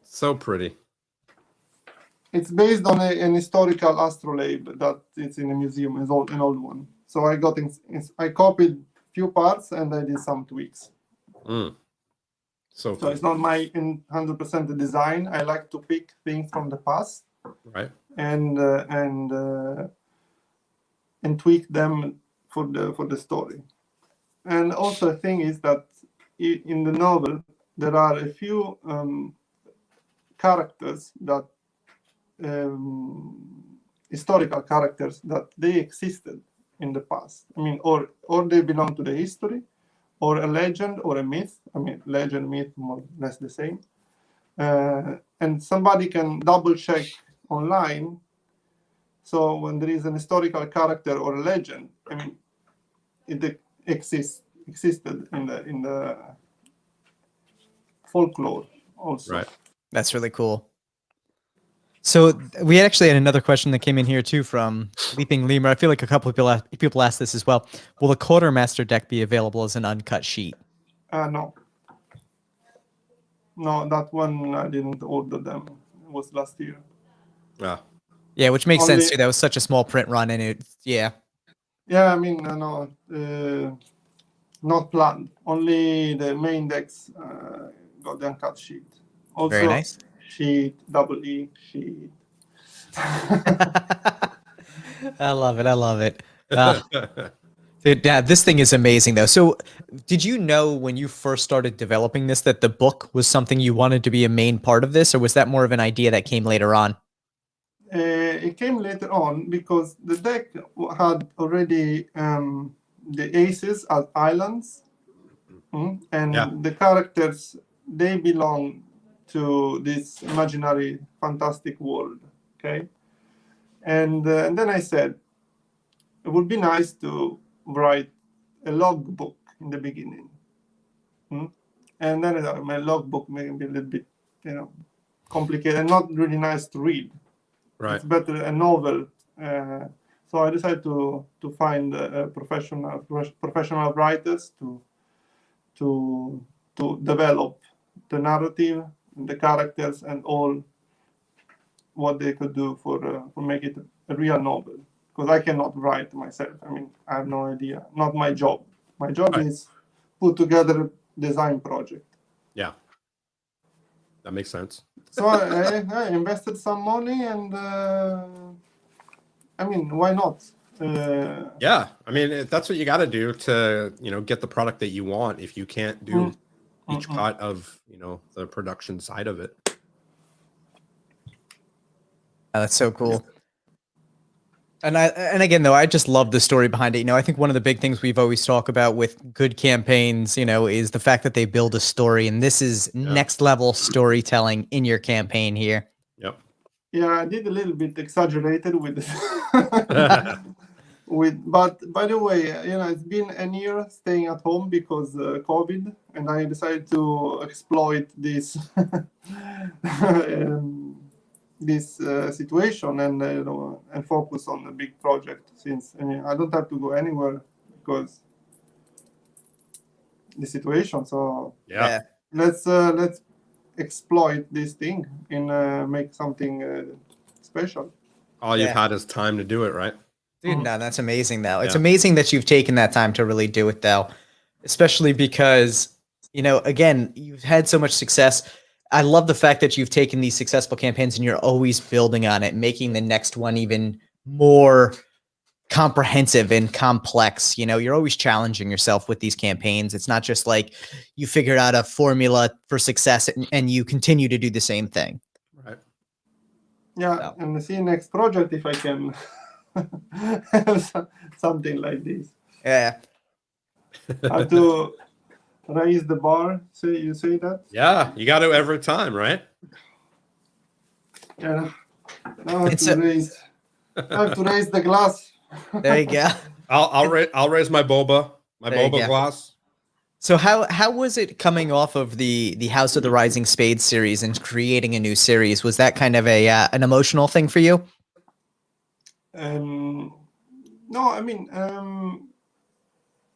So pretty. It's based on an historical astrolabe that is in a museum, an old one. So I copied few parts and I did some tweaks. So it's not my 100% design. I like to pick things from the past, right, and tweak them for the story. And also the thing is that in the novel there are a few characters that historical characters that they existed in the past. I mean, or they belong to the history, or a legend, or a myth. I mean, legend, myth, more or less the same. And somebody can double check online. So when there is an historical character or a legend, I mean, it existed in the folklore also. Right. That's really cool. So we actually had another question that came in here too from Leaping Lemur. I feel like a couple of people asked this as well. Will the Quartermaster deck be available as an uncut sheet? No. No, that one I didn't order them. It was last year. Yeah, which makes sense too. That was such a small print run, and yeah. Yeah, I mean, no, not planned. Only the main decks got the uncut sheet. Also, very nice. Sheet, double E, sheet. I love it. I love it. Dude, Dad, this thing is amazing, though. So did you know when you first started developing this that the book was something you wanted to be a main part of this, or was that more of an idea that came later on? It came later on because the deck had already the aces as islands, and the characters, they belong to this imaginary fantastic world. Okay, and then I said it would be nice to write a logbook in the beginning, And then my logbook may be a little bit, complicated and not really nice to read. Right. It's better a novel. So I decided to find professional writers to develop the narrative, the characters, and all what they could do for make it a real novel. Because I cannot write myself. I mean, I have no idea. Not my job. My job is put together a design project. Yeah, that makes sense. So I invested some money, and I mean, why not? Yeah, I mean, that's what you got to do to, get the product that you want. If you can't do each part of, the production side of it. Oh, that's so cool. And again, though, I just love the story behind it. I think one of the big things we've always talked about with good campaigns, is the fact that they build a story, and this is next level storytelling in your campaign here. Yep. Yeah, I did a little bit exaggerated with this. But by the way, it's been a year staying at home because COVID, and I decided to exploit this this situation and focus on the big project. Since I don't have to go anywhere because the situation. So yeah, let's exploit this thing and make something special. All you've had is time to do it, right? Dude, no, that's amazing, though. It's amazing that you've taken that time to really do it, though, especially because, again, you've had so much success. I love the fact that you've taken these successful campaigns and you're always building on it, making the next one even more comprehensive and complex. You're always challenging yourself with these campaigns. It's not just like you figured out a formula for success and you continue to do the same thing. Right. Yeah, and see next project if I can have something like this. Yeah. I have to raise the bar. You say that? Yeah, you got to every time, right? Yeah. Now I have to raise the glass. There you go. I'll raise my boba glass. So how was it coming off of the House of the Rising Spade series and creating a new series? Was that kind of an emotional thing for you? No, I mean,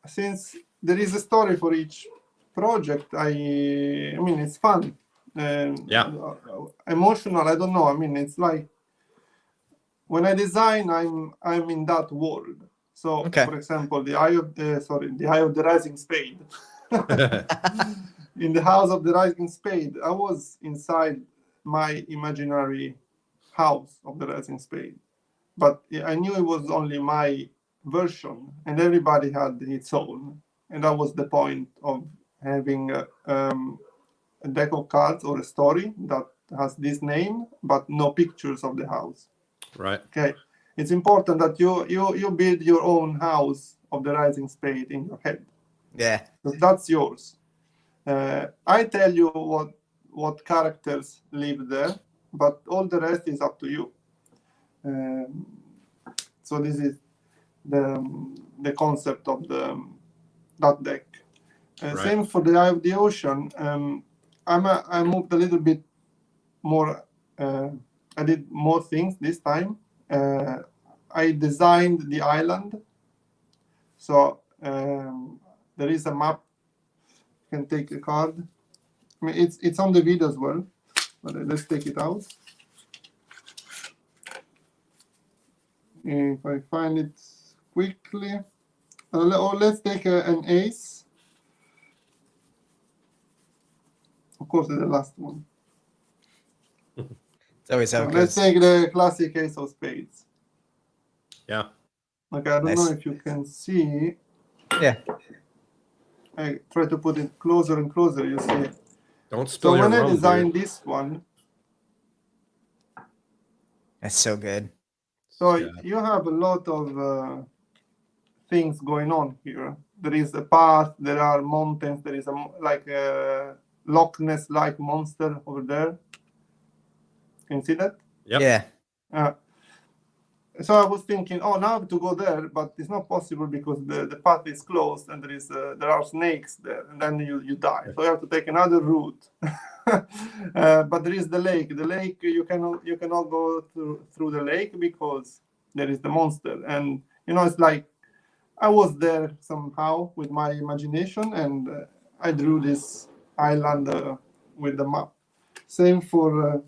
since there is a story for each project, I mean, it's fun. Emotional, I don't know. I mean, it's like when I design, I'm in that world. So, for example, the Eye of the Rising Spade. In the House of the Rising Spade, I was inside my imaginary house of the Rising Spade. But I knew it was only my version, and everybody had its own. And that was the point of having a deck of cards or a story that has this name, but no pictures of the house. Right. Okay. It's important that you build your own house of the Rising Spade in your head. Yeah. That's yours. I tell you what characters live there, but all the rest is up to you. So this is the concept of that deck. Same for the Eye of the Ocean. I moved a little bit more. I did more things this time. I designed the island. So there is a map. You can take a card. I mean, it's on the video as well. But let's take it out. If I find it quickly. Let's take an ace. Of course, it's the last one. It's always how it Let's goes. take the classic ace of spades. Yeah. Okay, I don't know if you can see. Yeah. I try to put it closer and closer, you see. Don't spill your rum, when I designed dude. this one. That's so good. So you have a lot of things going on here. There is a path, there are mountains, there is a Loch Ness-like monster over there. Can you see that? Yep. Yeah. So I was thinking, oh, now I have to go there, but it's not possible because the path is closed and there are snakes there, and then you die. So you have to take another route. But there is the lake. The lake you cannot go through the lake because there is the monster, and it's like I was there somehow with my imagination, and I drew this island with the map. Same for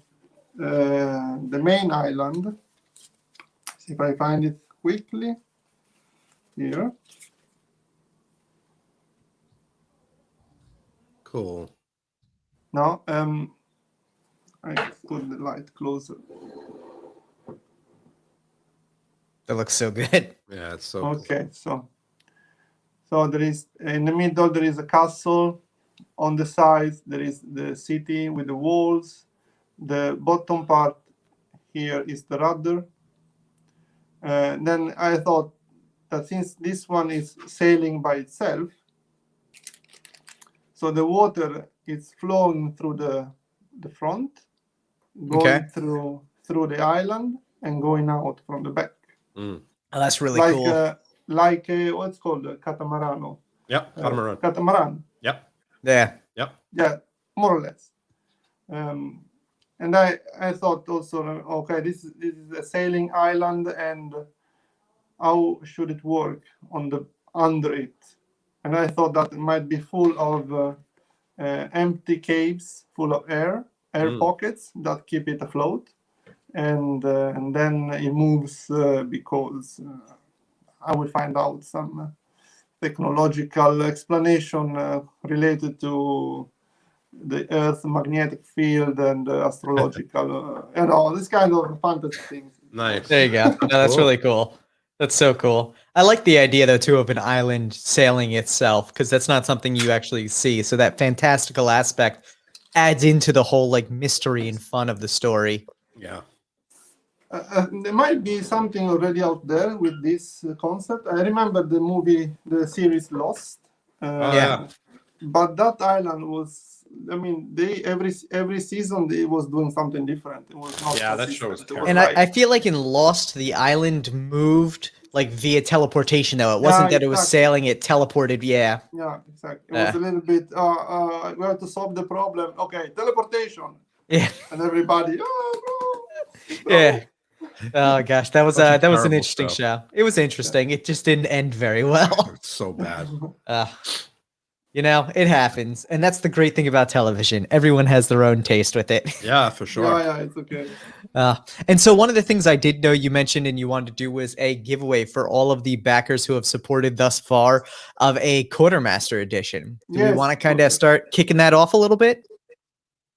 the main island. See if I find it quickly here. Cool. Now, I just put the light closer. That looks so good. Yeah, it's so okay. Cool. So there is in the middle there is a castle. On the sides there is the city with the walls. The bottom part here is the rudder. Then I thought that since this one is sailing by itself, so the water is flowing through the front, going through the island, and going out from the back. Oh, that's really like, cool. Like what's called a catamarano. Yep, catamaran. Catamaran. Yep. Yeah. Yep. Yeah, more or less. And I thought also, okay, this is a sailing island, and how should it work under it? And I thought that it might be full of empty caves full of air pockets that keep it afloat, and then it moves because I will find out some technological explanation related to the Earth's magnetic field and astrological, this kind of fantasy things. Nice. There you go. No, that's really cool. That's so cool. I like the idea, though, too, of an island sailing itself, because that's not something you actually see. So that fantastical aspect adds into the whole like mystery and fun of the story. Yeah. There might be something already out there with this concept. I remember the series Lost. Yeah. But that island was, every season it was doing something different. It was not. Yeah, that show was terrible. And I feel like in Lost, the island moved like via teleportation, though. It wasn't that it was sailing; it teleported. Yeah. Yeah, exactly. It was a little bit. We have to solve the problem. Okay, teleportation. Yeah. And everybody. Oh, bro. Yeah. Oh gosh, that was an interesting show. It was interesting. It just didn't end very well. It's so bad. It happens, and that's the great thing about television. Everyone has their own taste with it. Yeah, for sure. Yeah, it's okay. And so one of the things I did know you mentioned and you wanted to do was a giveaway for all of the backers who have supported thus far of a Quartermaster edition. Do we want to kind of start kicking that off a little bit?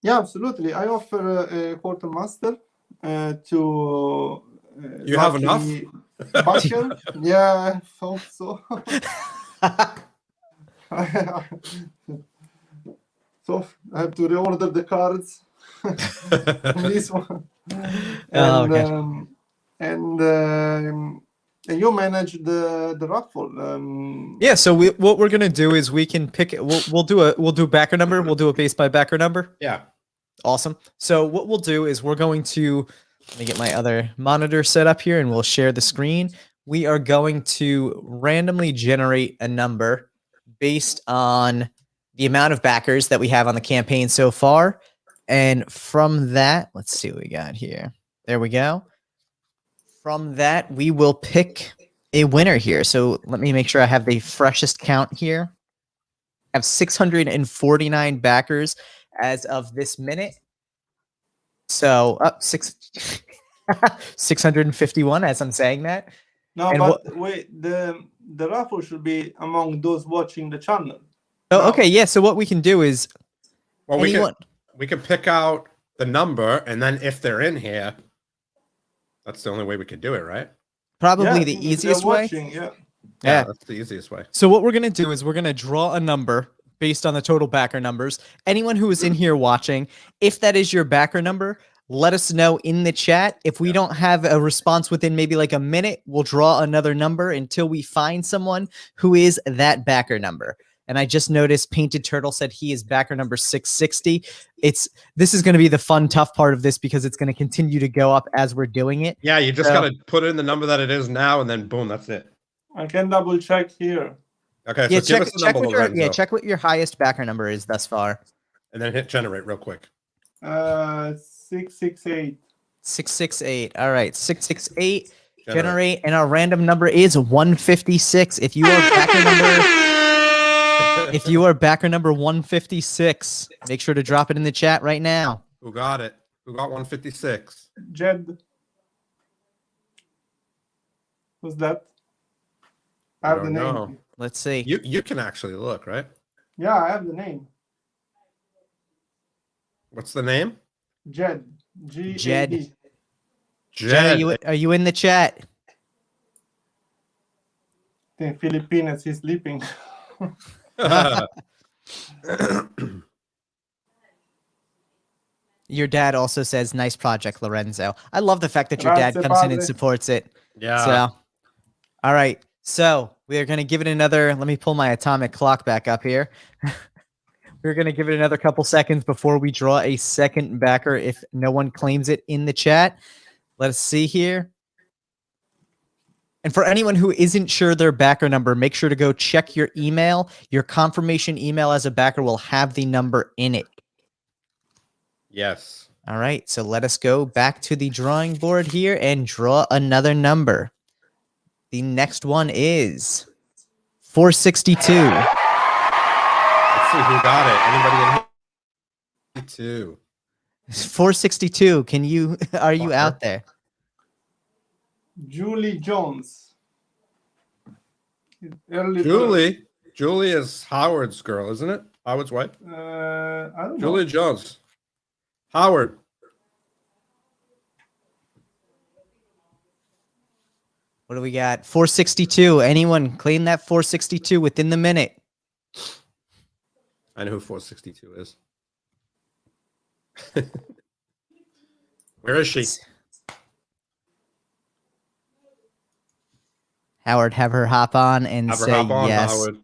Yeah, absolutely. I offer a Quartermaster to. You have enough? Backer. Yeah, I hope so. So I have to reorder the cards. This one. And you manage the raffle. Yeah. So what we're gonna do is we can pick. We'll do a backer number. We'll do a base by backer number. Yeah. Awesome. So what we'll do is we're going to let me get my other monitor set up here, and we'll share the screen. We are going to randomly generate a number based on the amount of backers that we have on the campaign so far. And from that, let's see what we got here. There we go. From that, we will pick a winner here. So let me make sure I have the freshest count here. I have 649 backers as of this minute. So up 651 as I'm saying that. No, and but wait, the raffle should be among those watching the channel. Oh, okay, yeah. So what we can do is, well, we can pick out the number, and then if they're in here, that's the only way we could do it, right? Probably the easiest way. Yeah, that's the easiest way. So what we're gonna do is we're gonna draw a number based on the total backer numbers. Anyone who is in here watching, if that is your backer number, let us know in the chat. If we don't have a response within maybe like a minute, we'll draw another number until we find someone who is that backer number. And I just noticed Painted Turtle said he is backer number 660. This is going to be the fun, tough part of this because it's going to continue to go up as we're doing it. Yeah, you just got to put in the number that it is now, and then boom, that's it. I can double check here. Okay, Yeah, so give us the number, Lorenzo. check what your highest backer number is thus far. And then hit generate real quick. 668. 668. All right, 668. Generate, and our random number is 156. If you are backer number, if you are backer number 156, make sure to drop it in the chat right now. Who got it? Who got 156? Jed. Who's that? I have the name. Know. Let's see. You can actually look, right? Yeah, I have the name. What's the name? Jed. G-A-D. Jed. Jed. Are you in the chat? The Filipinas, he's sleeping. Your dad also says, nice project, Lorenzo. I love the fact that your dad comes in and supports it. Yeah. So, all right. So we are going to give it another, let me pull my atomic clock back up here. We're going to give it another couple seconds before we draw a second backer if no one claims it in the chat. Let us see here. And for anyone who isn't sure their backer number, make sure to go check your email. Your confirmation email as a backer will have the number in it. Yes. All right, so let us go back to the drawing board here and draw another number. The next one is 462. Let's see who got it. Anybody in here? 2. 462. Are you out there? Julie Jones. Julie is Howard's girl, isn't it? Howard's wife? I don't know. Julie Jones. Howard. What do we got? 462. Anyone claim that 462 within the minute? I know who 462 is. Where is she? Howard, have her hop on and Have her say hop on, yes. Howard.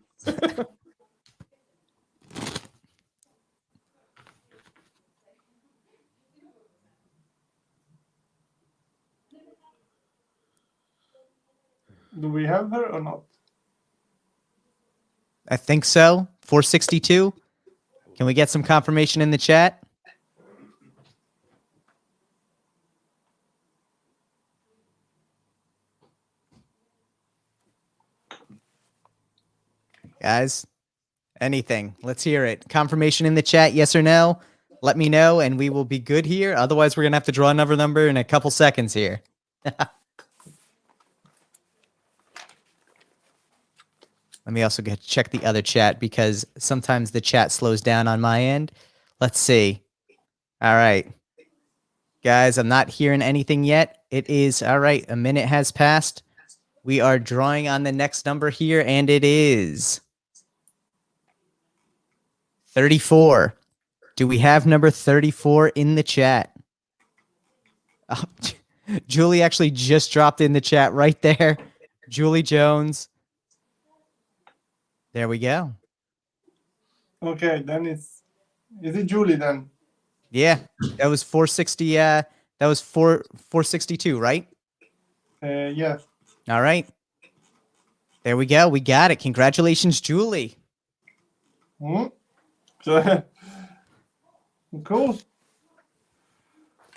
Do we have her or not? I think so. 462. Can we get some confirmation in the chat? Guys, anything. Let's hear it. Confirmation in the chat, yes or no? Let me know, and we will be good here. Otherwise, we're going to have to draw another number in a couple seconds here. Let me also check the other chat because sometimes the chat slows down on my end. Let's see. All right. Guys, I'm not hearing anything yet. It is, all right, a minute has passed. We are drawing on the next number here, and it is 34. Do we have number 34 in the chat? Oh, Julie actually just dropped in the chat right there. Julie Jones. There we go. Okay, then is it Julie then? Yeah, that was 460. That was 462, right? Yeah. All right. There we go. We got it. Congratulations, Julie. So, cool.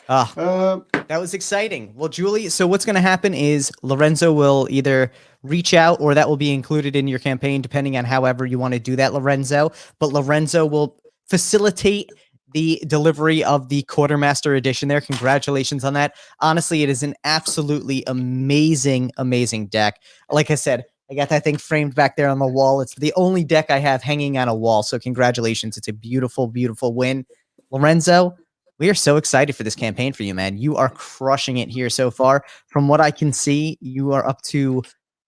That was exciting. Well, Julie, so what's going to happen is Lorenzo will either reach out or that will be included in your campaign, depending on however you want to do that, Lorenzo. But Lorenzo will facilitate the delivery of the Quartermaster edition there. Congratulations on that. Honestly, it is an absolutely amazing, amazing deck. Like I said, I got that thing framed back there on the wall. It's the only deck I have hanging on a wall. So congratulations. It's a beautiful, beautiful win. Lorenzo, we are so excited for this campaign for you, man. You are crushing it here so far. From what I can see, you are up to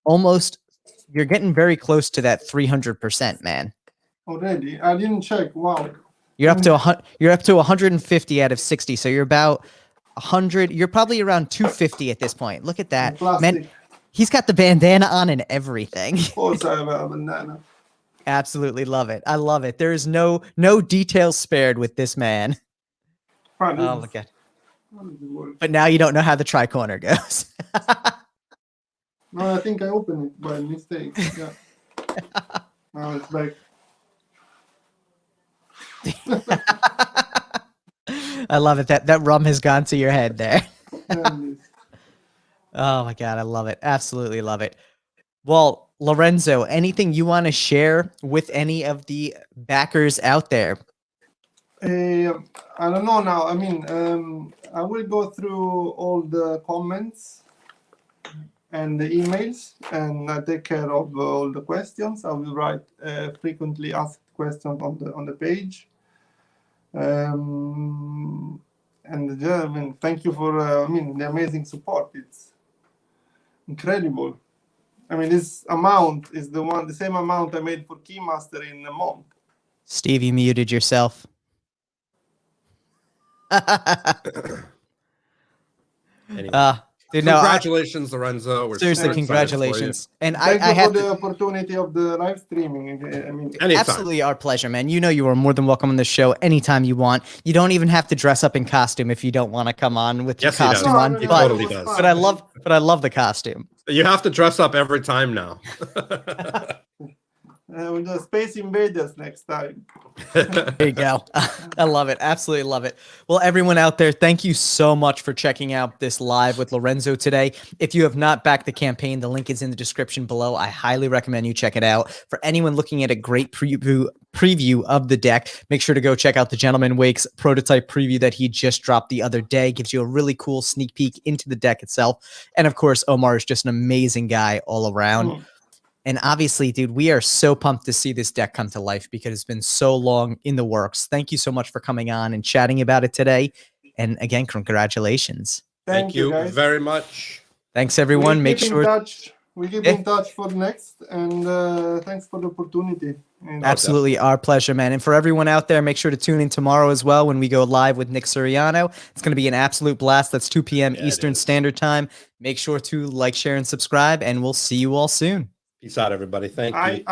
almost, you're getting very close to that 300%, man. Already? I didn't check. Wow. You're up to 150 out of 60. So you're about 100. You're probably around 250 at this point. Look at that. Man, he's got the bandana on and everything. Of course I have a bandana. Absolutely love it. I love it. There is no details spared with this man. Fine, Oh my god. how does it work? But now you don't know how the tri-corner goes. No, I think I opened it by mistake. Yeah. Now it's back. I love it. That rum has gone to your head there. Yeah, it is. Oh my god, I love it. Absolutely love it. Well, Lorenzo, anything you want to share with any of the backers out there? I don't know now. I mean, I will go through all the comments and the emails, and I take care of all the questions. I will write frequently asked questions on the page. And yeah, I mean, thank you for the amazing support. It's incredible. I mean, this amount is the same amount I made for Keymaster in a month. Steve, you muted yourself. Anyway. Dude, congratulations, Lorenzo. We're seriously, super congratulations. And Thank I you have for the opportunity of the live streaming. I mean, anytime. Absolutely our pleasure, man. You know you are more than welcome on the show anytime you want. You don't even have to dress up in costume if you don't want to come on with your costume does. on. He But, totally does. but I love the costume. You have to dress up every time now. with the Space Invaders next time. There you go. I love it. Absolutely love it. Well, everyone out there, thank you so much for checking out this live with Lorenzo today. If you have not backed the campaign, the link is in the description below. I highly recommend you check it out. For anyone looking at a great preview of the deck, make sure to go check out the Gentleman Wakes prototype preview that he just dropped the other day. Gives you a really cool sneak peek into the deck itself. And of course, Omar is just an amazing guy all around. And obviously, dude, we are so pumped to see this deck come to life because it's been so long in the works. Thank you so much for coming on and chatting about it today. And again, congratulations. Thank you guys. very much. Thanks, everyone. We keep in touch for next. And thanks for the opportunity. Absolutely our pleasure, man. And for everyone out there, make sure to tune in tomorrow as well when we go live with Nick Suriano. It's going to be an absolute blast. That's 2 p.m. Eastern Standard Time. Make sure to like, share, and subscribe, and we'll see you all soon. Peace out, everybody. Thank you.